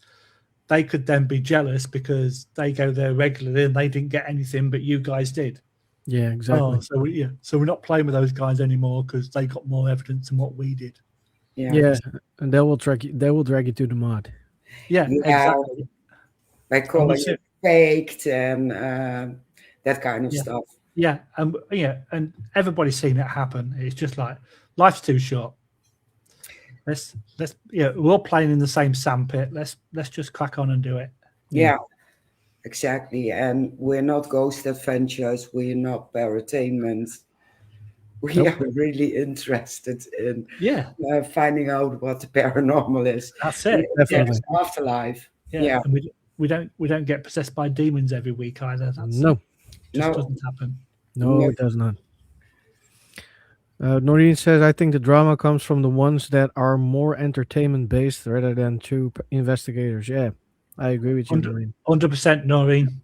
they could then be jealous because they go there regularly and they didn't get anything, but you guys did. Yeah, exactly. So we're not playing with those guys anymore because they got more evidence than what we did. Yeah, and they will drag you to the mud. Yeah, exactly. By calling it faked and that kind of stuff. Yeah, and everybody's seen it happen. It's just like life's too short. Let's we're all playing in the same sandpit. Let's just crack on and do it. Yeah, exactly. And we're not ghost adventures. We're not paratainment. We are really interested in finding out what the paranormal is. That's it. Definitely. Afterlife. Yeah. And we don't get possessed by demons every week either. That's doesn't happen. No, it does not. Noreen says, I think the drama comes from the ones that are more entertainment based rather than true investigators. Yeah, I agree with you, Noreen. 100% Noreen.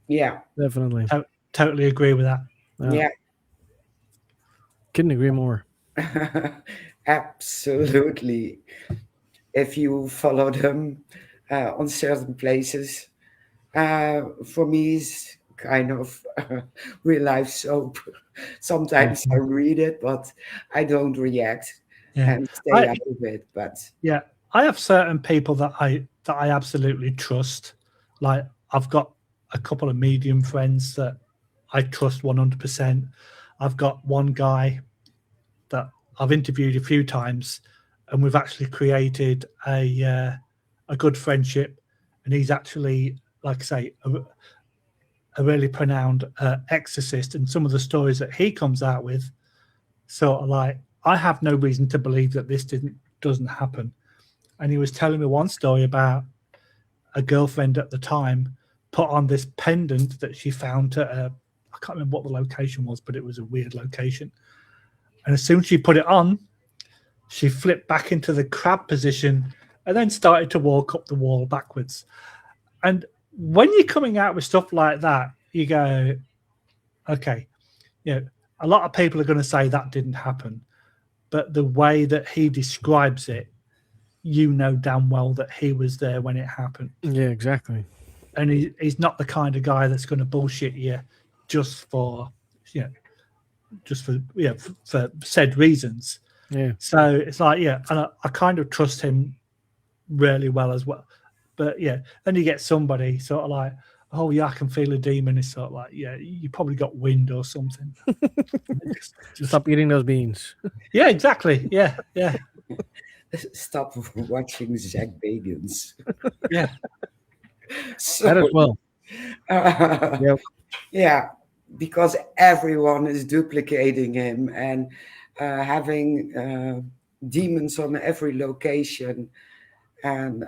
Yeah. Definitely. Totally agree with that. Yeah. Couldn't agree more. Absolutely. If you follow them on certain places, for me, it's kind of real life soap. Sometimes I read it, but I don't react and stay up with it. But I have certain people that I absolutely trust. Like I've got a couple of medium friends that I trust 100%. I've got one guy that I've interviewed a few times, and we've actually created a good friendship. And he's actually, like I say, a really renowned exorcist, and some of the stories that he comes out with, sort of like, I have no reason to believe that this doesn't happen. And he was telling me one story about a girlfriend at the time put on this pendant that she found at I can't remember what the location was, but it was a weird location. And as soon as she put it on, she flipped back into the crab position and then started to walk up the wall backwards. And when you're coming out with stuff like that, you go, okay, a lot of people are going to say that didn't happen. But the way that he describes it you know damn well that he was there when it happened. Yeah, exactly. And he's not the kind of guy that's going to bullshit you just for, you know, for said reasons. Yeah. So it's like, yeah, and I kind of trust him really well as well. But yeah, then you get somebody sort of like, oh yeah, I can feel a demon. It's sort of like, yeah, you probably got wind or something. just Stop eating those beans. yeah, exactly. Yeah, yeah, Stop watching Zach Bagans. yeah. That as well. Yep. Yeah, because everyone is duplicating him and having demons on every location. And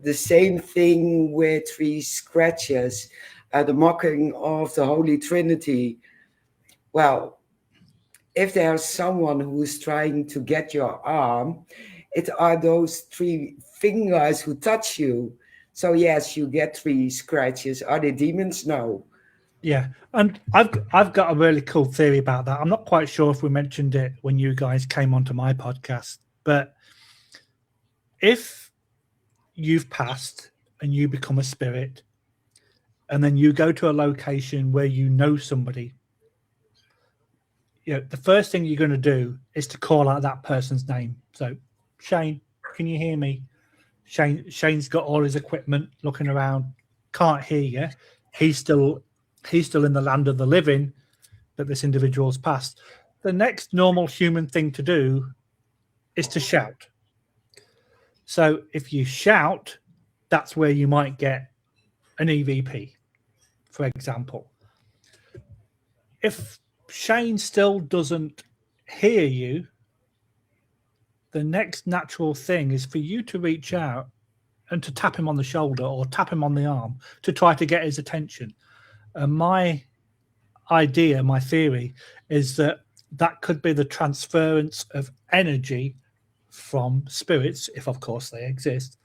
the same thing with three scratches, the mocking of the Holy Trinity. Well, if there's someone who's trying to get your arm, it are those three fingers who touch you. So yes, you get three scratches. Are they demons? No. Yeah, and I've got a really cool theory about that. I'm not quite sure if we mentioned it when you guys came onto my podcast, but if you've passed and you become a spirit, and then you go to a location where you know somebody, you know, the first thing you're going to do is to call out that person's name. So, Shane, can you hear me? Shane's got all his equipment, looking around, can't hear you. He's still in the land of the living, but this individual's passed. The next normal human thing to do is to shout. So if you shout, that's where you might get an EVP, for example. If Shane still doesn't hear you, the next natural thing is for you to reach out and to tap him on the shoulder or tap him on the arm to try to get his attention. And my idea, my theory, is that could be the transference of energy from spirits, if of course they exist,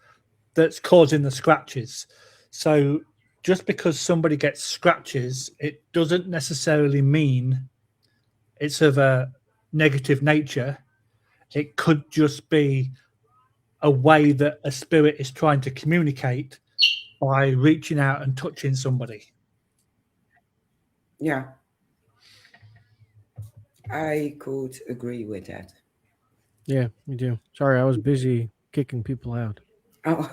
that's causing the scratches. So just because somebody gets scratches, it doesn't necessarily mean it's of a negative nature. It could just be a way that a spirit is trying to communicate by reaching out and touching somebody. Yeah, I could agree with that. Yeah, me too. Sorry, I was busy kicking people out. Oh.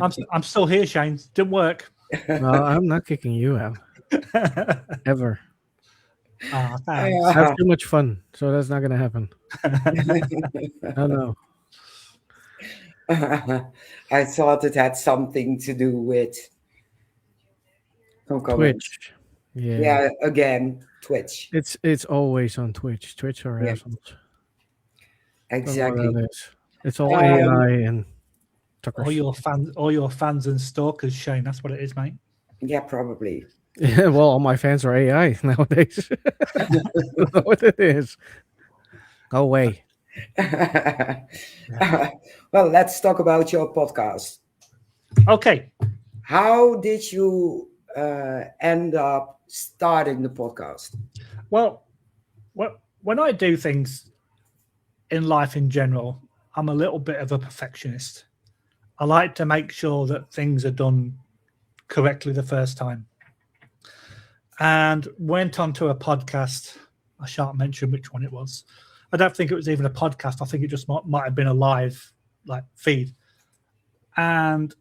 I'm still here, Shane. Didn't work. No, I'm not kicking you out. Ever. Thanks. I have too much fun, so that's not going to happen. No. I thought it had something to do with some comments. Twitch. Yeah. Yeah, again, Twitch. It's always on Twitch. Twitch are Yeah. assholes. Exactly. Don't know what that is. It's all AI and Tucker. All your fans and stalkers, Shane. That's what it is, mate. Yeah, probably. Yeah, well, all my fans are AI nowadays. I don't know what it is. Go away. Well, let's talk about your podcast. Okay. How did you end up starting the podcast? Well, when I do things in life in general, I'm a little bit of a perfectionist. I like to make sure that things are done correctly the first time. And went onto a podcast. I shan't mention which one it was. I don't think it was even a podcast. I think it just might have been a live feed. And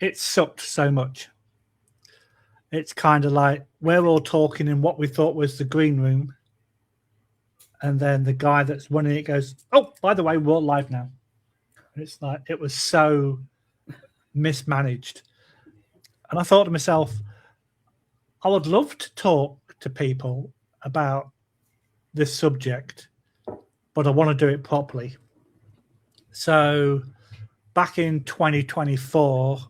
it sucked so much. It's kind of like we're all talking in what we thought was the green room. And then the guy that's running it goes, "Oh, by the way, we're all live now." And it's like, it was so mismanaged. And I thought to myself, I would love to talk to people about this subject, but I want to do it properly. So back in 2024,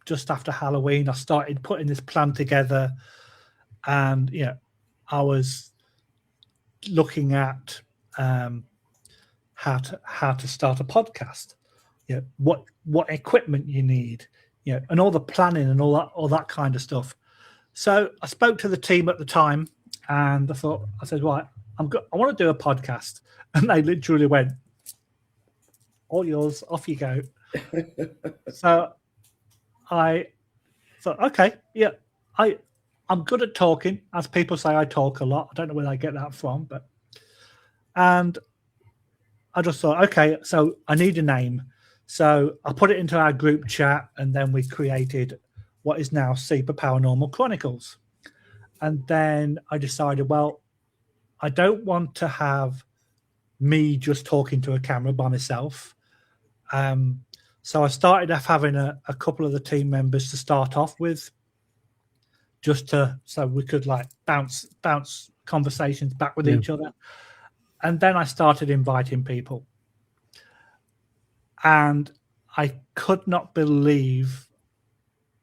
just after Halloween, I started putting this plan together, and I was looking at how to start a podcast. What equipment you need, and all the planning and all that kind of stuff. So I spoke to the team at the time, and I said, right, I want to do a podcast. And they literally went, all yours, off you go. So I thought, okay, yeah, I'm good at talking. As people say, I talk a lot. I don't know where I get that from, and I just thought, okay, so I need a name. So I put it into our group chat, and then we created what is now Super Paranormal Chronicles. And then I decided, well, I don't want to have me just talking to a camera by myself. So I started off having a couple of the team members to start off with, so we could like bounce conversations back with each other. And then I started inviting people. And I could not believe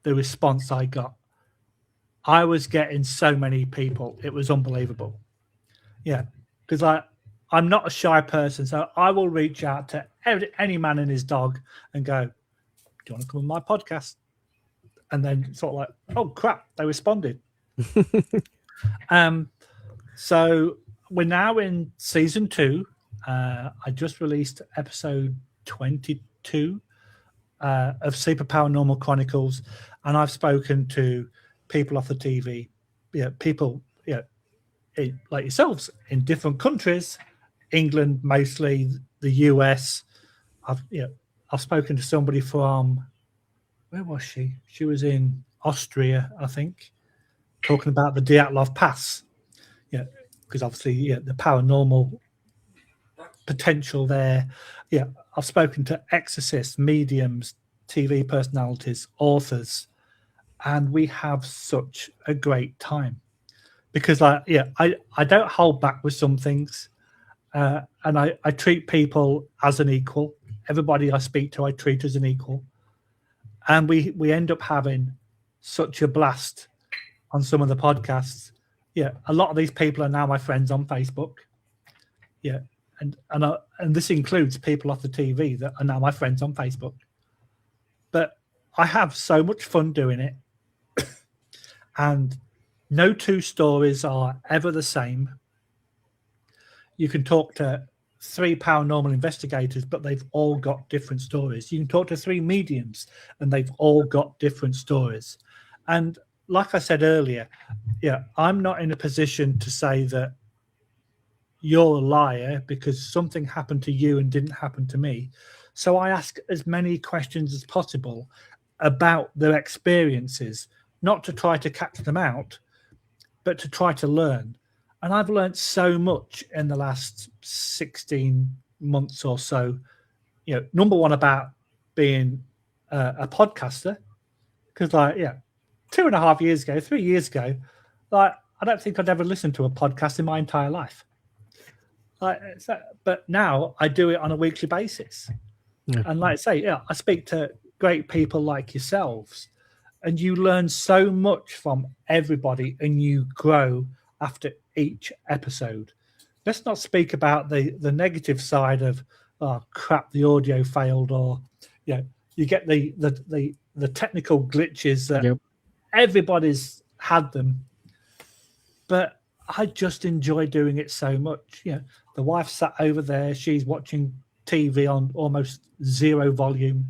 the response I got. I was getting so many people. It was unbelievable. Yeah, because I'm not a shy person, so I will reach out to any man and his dog and go, do you want to come on my podcast? And then sort of like, oh, crap, they responded. So we're now in season 2. I just released episode 22 of Super Paranormal Chronicles, and I've spoken to people off the TV, people, like yourselves in different countries, England mostly, the US. I've spoken to somebody from, where was she? She was in Austria, I think, talking about the Dyatlov Pass. Yeah, because obviously, the paranormal potential there. Yeah, I've spoken to exorcists, mediums, TV personalities, authors, and we have such a great time. Because I don't hold back with some things, and I treat people as an equal. Everybody I speak to, I treat as an equal, and we end up having such a blast on some of the podcasts. Yeah, a lot of these people are now my friends on Facebook. Yeah, and this includes people off the TV that are now my friends on Facebook. But I have so much fun doing it, and no two stories are ever the same. You can talk to 3 paranormal investigators, but they've all got different stories. You can talk to 3 mediums, and they've all got different stories. And like I said earlier, I'm not in a position to say that you're a liar because something happened to you and didn't happen to me. So I ask as many questions as possible about their experiences, not to try to catch them out, but to try to learn. And I've learned so much in the last 16 months or so. Number one, about being a podcaster, because 2.5 years ago, 3 years ago, I don't think I'd ever listened to a podcast in my entire life. But now I do it on a weekly basis. Yeah. And like I say, I speak to great people like yourselves, and you learn so much from everybody, and you grow after each episode. Let's not speak about the negative side of, oh crap, the audio failed, or you get the technical glitches that everybody's had them. But I just enjoy doing it so much. The wife sat over there, she's watching TV on almost 0 volume.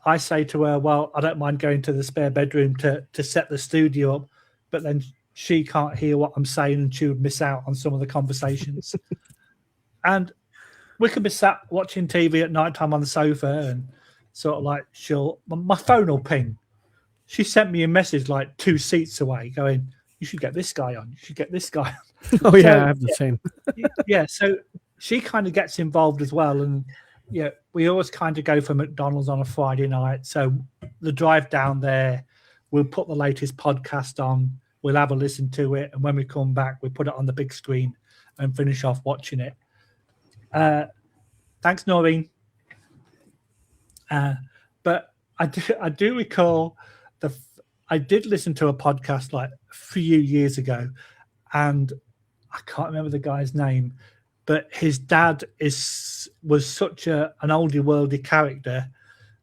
I say to her, well, I don't mind going to the spare bedroom to set the studio up, but then she can't hear what I'm saying and she would miss out on some of the conversations. And we could be sat watching TV at night time on the sofa, and sort of like my phone will ping. She sent me a message like 2 seats away going, you should get this guy on. You should get this guy on. Oh, yeah, I have the same. So she kind of gets involved as well. And we always kind of go for McDonald's on a Friday night. So the drive down there, we'll put the latest podcast on. We'll have a listen to it. And when we come back, we put it on the big screen and finish off watching it. Thanks, Noreen. But I do recall I did listen to a podcast like a few years ago, and I can't remember the guy's name, but his dad was such an oldie worldy character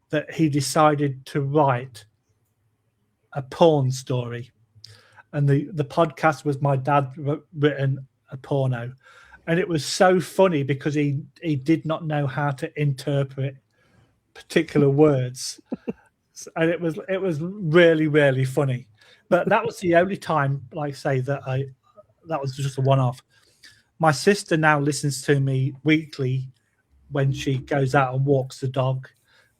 that he decided to write a porn story. And the podcast was my dad written a porno, and it was so funny because he did not know how to interpret particular words, and it was really, really funny. But that was the only time, like I say, that was just a one-off. My sister now listens to me weekly when she goes out and walks the dog.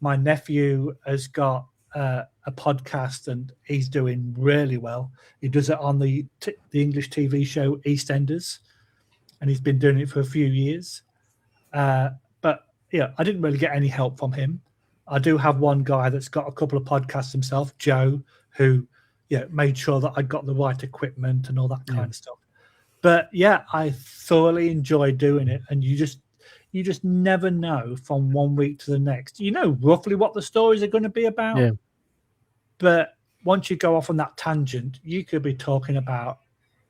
My nephew has got a podcast, and he's doing really well. He does it on the English TV show EastEnders, and he's been doing it for a few years. But yeah, I didn't really get any help from him. I do have one guy that's got a couple of podcasts himself, Joe, who made sure that I got the right equipment and all that kind of stuff. But yeah, I thoroughly enjoy doing it, and you just never know from one week to the next. You know roughly what the stories are going to be about. Yeah. But once you go off on that tangent, you could be talking about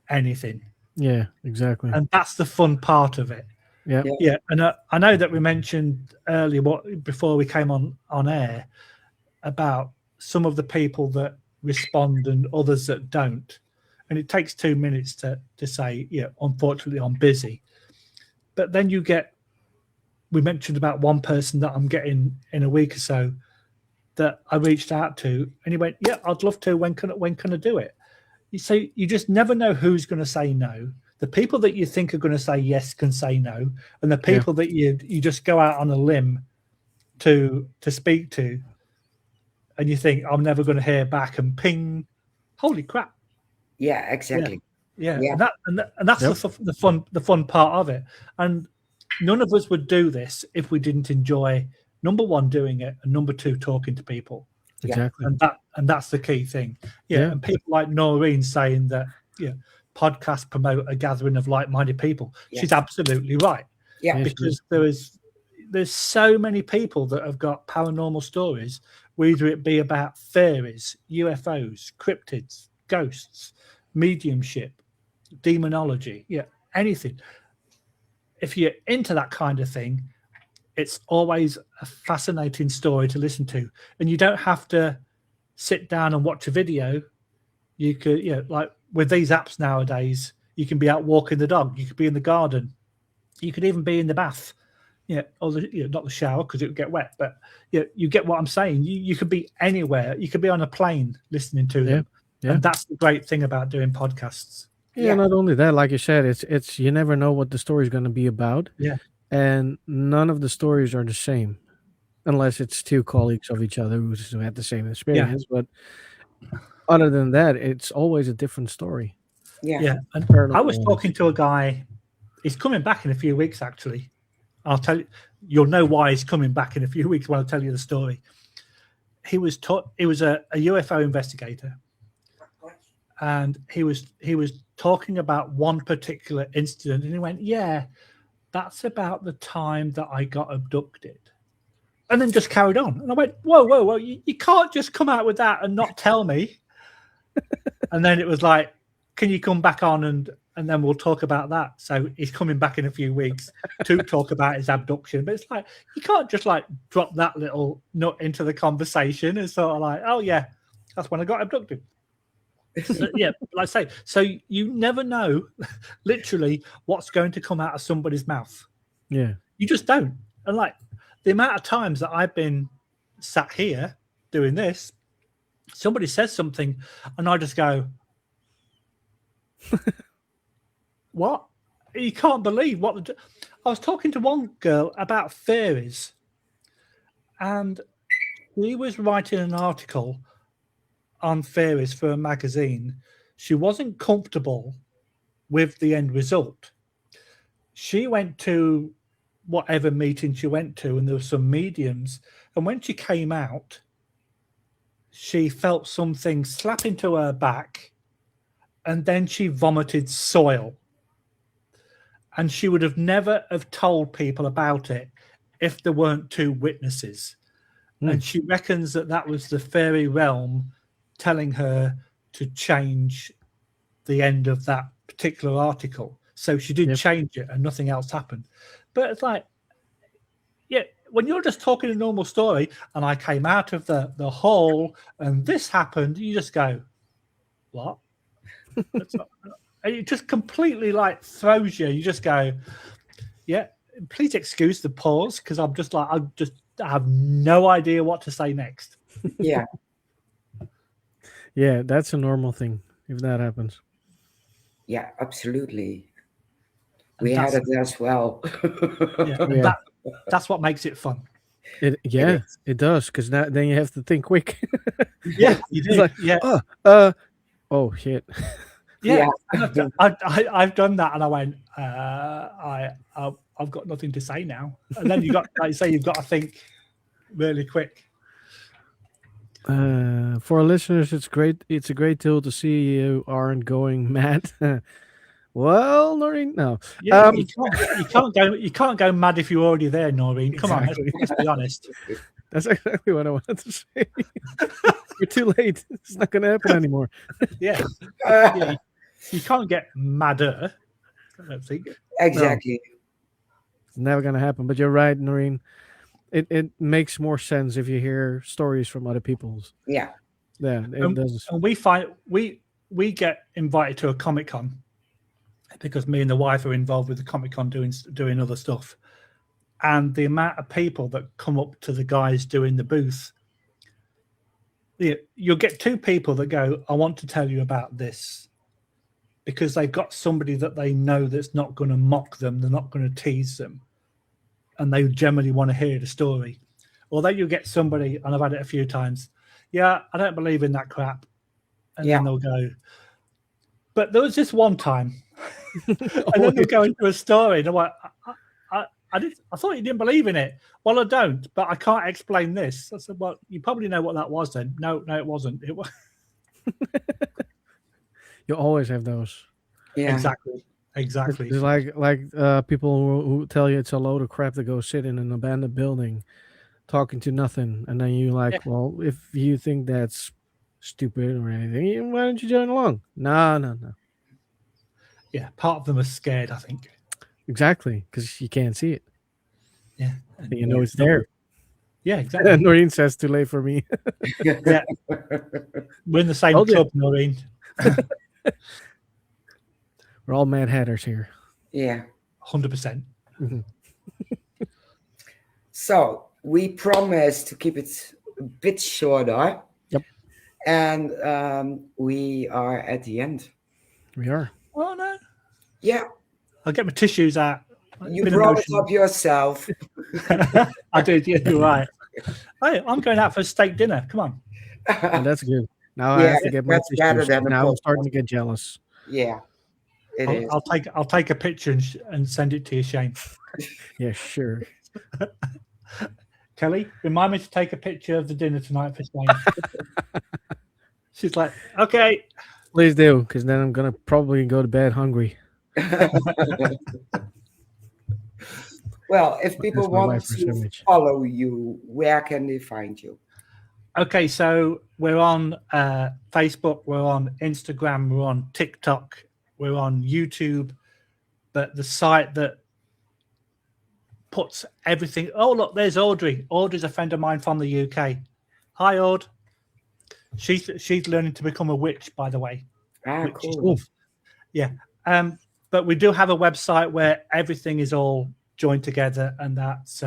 anything. Yeah, exactly. And that's the fun part of it. Yeah. Yeah. And I know that we mentioned earlier before we came on air about some of the people that respond and others that don't. And it takes 2 minutes to say, unfortunately, I'm busy. But then we mentioned about one person that I'm getting in a week or so that I reached out to, and he went, yeah, I'd love to. When can I do it? You just never know who's going to say no. The people that you think are going to say yes can say no, and the people that you just go out on a limb to speak to, and you think I'm never going to hear back, and ping, holy crap! Yeah, exactly. Yeah. And that's the fun part of it. And none of us would do this if we didn't enjoy, number one, doing it, and number two, talking to people. Exactly. And that's the key thing. Yeah. And people like Noreen saying that podcasts promote a gathering of like-minded people. Yeah. She's absolutely right. Yeah. Because there's so many people that have got paranormal stories, whether it be about fairies, UFOs, cryptids, ghosts, mediumship, demonology, anything. If you're into that kind of thing, it's always a fascinating story to listen to. And you don't have to sit down and watch a video. You could, like with these apps nowadays, you can be out walking the dog. You could be in the garden. You could even be in the bath. Or not the shower because it would get wet. But you get what I'm saying. You could be anywhere. You could be on a plane listening to them. Yeah. And that's the great thing about doing podcasts. Yeah, not only that, like you said, it's you never know what the story is going to be about. Yeah. And none of the stories are the same, unless it's two colleagues of each other who had the same experience. But other than that, it's always a different story. Yeah. And I was talking to a guy. He's coming back in a few weeks, actually. I'll tell you. You'll know why he's coming back in a few weeks when I'll tell you the story. He was a UFO investigator. And he was talking about one particular incident, and he went, "Yeah, that's about the time that I got abducted," and then just carried on. And I went, "Whoa! You can't just come out with that and not tell me." And then it was like, "Can you come back on and then we'll talk about that?" So he's coming back in a few weeks to talk about his abduction. But it's like you can't just like drop that little nut into the conversation and sort of like, "Oh yeah, that's when I got abducted." So, like I say, so you never know literally what's going to come out of somebody's mouth. Yeah. You just don't. And like the amount of times that I've been sat here doing this, somebody says something and I just go, what? You can't believe what I was talking to one girl about fairies, and she was writing an article on fairies for a magazine. She wasn't comfortable with the end result. She went to whatever meeting she went to, and there were some mediums, and when she came out, she felt something slap into her back, and then she vomited soil. And she would have never have told people about it if there weren't two witnesses. And she reckons that was the fairy realm telling her to change the end of that particular article. So she did change it and nothing else happened. But it's like, when you're just talking a normal story and I came out of the hole and this happened, you just go, what? and it just completely like throws you. You just go, yeah. Please excuse the pause because I'm just like I have no idea what to say next. Yeah. Yeah, that's a normal thing if that happens. Yeah, absolutely. And We had that's- it as well. Yeah, and Yeah. that's what makes it fun. It does, because then you have to think quick. Yeah, you It's do. like, Yeah, oh shit. yeah. Yeah. I've done that, and I went, I've got nothing to say now. And then you got, like you say, you've got to think really quick. For our listeners, it's great. It's a great tool to see you aren't going mad. Well, Noreen, no. Yeah, you can't go mad if you're already there, Noreen. Come Exactly. on, let's be honest. That's exactly what I wanted to say. We're too late. It's not going to happen anymore. Yeah, yeah. You can't get madder. I don't think. Exactly. It's never going to happen. But you're right, Noreen. It makes more sense if you hear stories from other people's. Yeah. Yeah, it does. And we find we get invited to a Comic-Con because me and the wife are involved with the Comic-Con doing other stuff. And the amount of people that come up to the guys doing the booth, you'll get two people that go, I want to tell you about this, because they've got somebody that they know that's not going to mock them, they're not going to tease them, and they generally want to hear the story. Although you get somebody, and I've had it a few times, yeah, I don't believe in that crap. And then they'll go, but there was this one time. And then they'll go into a story, and I'm like, I thought you didn't believe in it. Well, I don't, but I can't explain this. I said, well, you probably know what that was then. No, it wasn't. It was. You always have those. Yeah. Exactly. It's like people who tell you it's a load of crap to go sit in an abandoned building talking to nothing. And then you like, well, if you think that's stupid or anything, why don't you join along? No. Yeah, part of them are scared, I think. Exactly, because you can't see it. Yeah. And you know it's there. Yeah, exactly. Noreen says too late for me. Yeah. We're in the same Told you. club, Noreen. We're all mad hatters here. Yeah. 100%. So we promised to keep it a bit shorter. Yep. And we are at the end. We are. Oh, no. Yeah. I'll get my tissues out. You Bit brought it emotional. up yourself. I did, yeah, you're right. Hey, I'm going out for a steak dinner. Come on. Oh, that's good. Now I Yeah, have to get my that's better tissues. than a Now I'm podcast. starting to get jealous. Yeah. It is. I'll take a picture and send it to you, Shane. Yeah, sure. Kelly, remind me to take a picture of the dinner tonight for Shane. She's like, okay. Please do, because then I'm gonna probably go to bed hungry. Well, if people That's my want wife's to image. follow you, where can they find you? Okay, so we're on Facebook, we're on Instagram, we're on TikTok, we're on YouTube, but the site that puts everything. Oh, look, there's Audrey. Audrey's a friend of mine from the UK. Hi, Aud. She's learning to become a witch, by the way. Ah, Which is cool. tough. Yeah. But we do have a website where everything is all joined together, and that's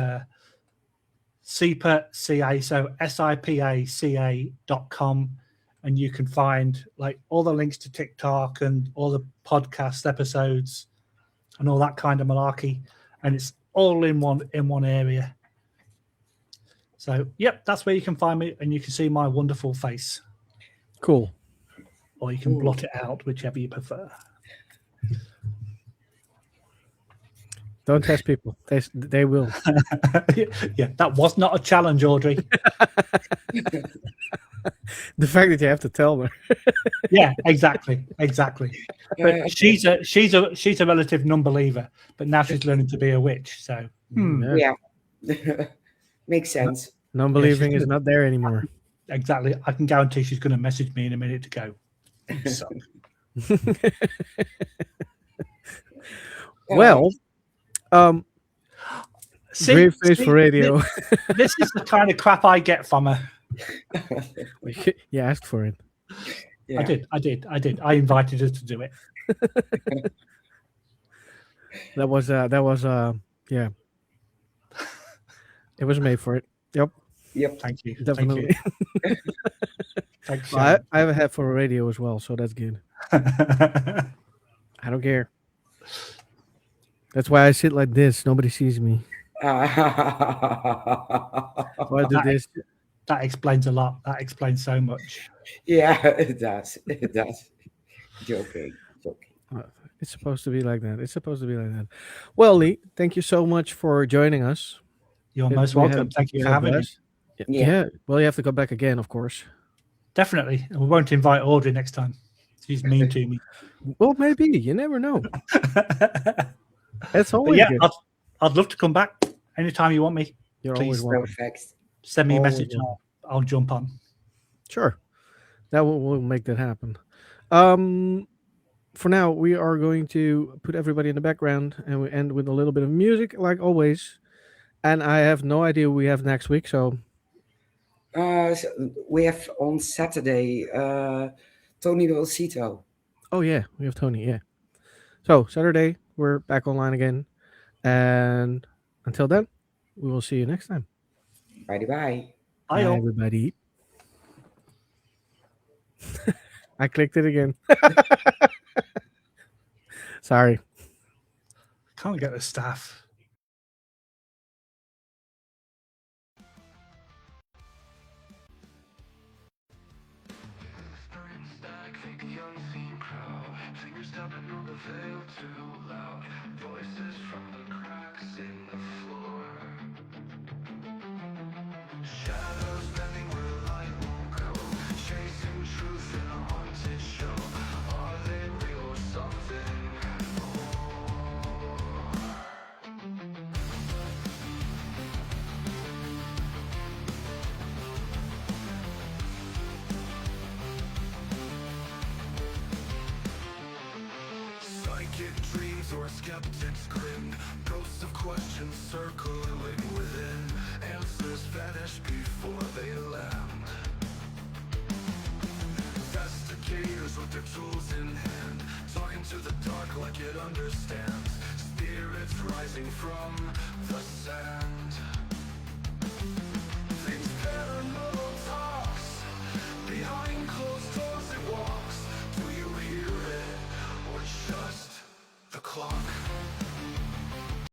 SIPA.ca, so SIPACA.com, and you can find like all the links to TikTok and all the podcast episodes and all that kind of malarkey, and it's all in one area. So, yep, that's where you can find me, and you can see my wonderful face, Cool. or you can blot it out, whichever you prefer. Don't test people. They will. Yeah, that was not a challenge, Audrey. The fact that you have to tell her. Yeah, exactly. But she's a relative non-believer, but now she's learning to be a witch. So Yeah. Yeah. Makes sense. Non-believing is not there anymore. exactly, I can guarantee she's going to message me in a minute to go. So, Well, see, great face for radio. This is the kind of crap I get from her. You asked for it. Yeah. I did. I invited her to do it. That was yeah. It was made for it. Yep, Yep. Thank you. definitely. Thank you. Thanks, Well, I have a head for a radio as well, so that's good. Sean. I don't care. That's why I sit like this. Nobody sees me. So I do this. That explains a lot. That explains so much. Yeah, it does. It does. Joking. Joking. It's supposed to be like that. It's supposed to be like that. Well, Lee, thank you so much for joining us. You're most welcome. Thank you for having me. Yeah. Yeah. Yeah. Well, you have to go back again, of course. Definitely. And we won't invite Audrey next time. She's mean to me. Well, maybe. You never know. But That's always yeah, good. I'd love to come back anytime you want me. You're please. always welcome. Perfect. Send me a Always message. welcome. I'll jump on. Sure. That will make that happen. For now, we are going to put everybody in the background and we end with a little bit of music, like always. And I have no idea what we have next week. So, So we have on Saturday Tony Rosito. oh, yeah, we have Tony. Yeah. So, Saturday, we're back online again. And until then, we will see you next time. Bye bye. Bye, Bye, all. everybody. I clicked it again. Sorry. Can't get the staff. Fingers tapping on the veil too loud. Voices from the cracks in the floor. Shadows bending where light won't go. Chasing truth in a haunted show. Are they real or something more? Psychic dreams or skeptics grin. Ghosts of questions circling within. Answers vanish before they land. Investigators with their tools in hand, talking to the dark like it understands. Spirits rising from the sand.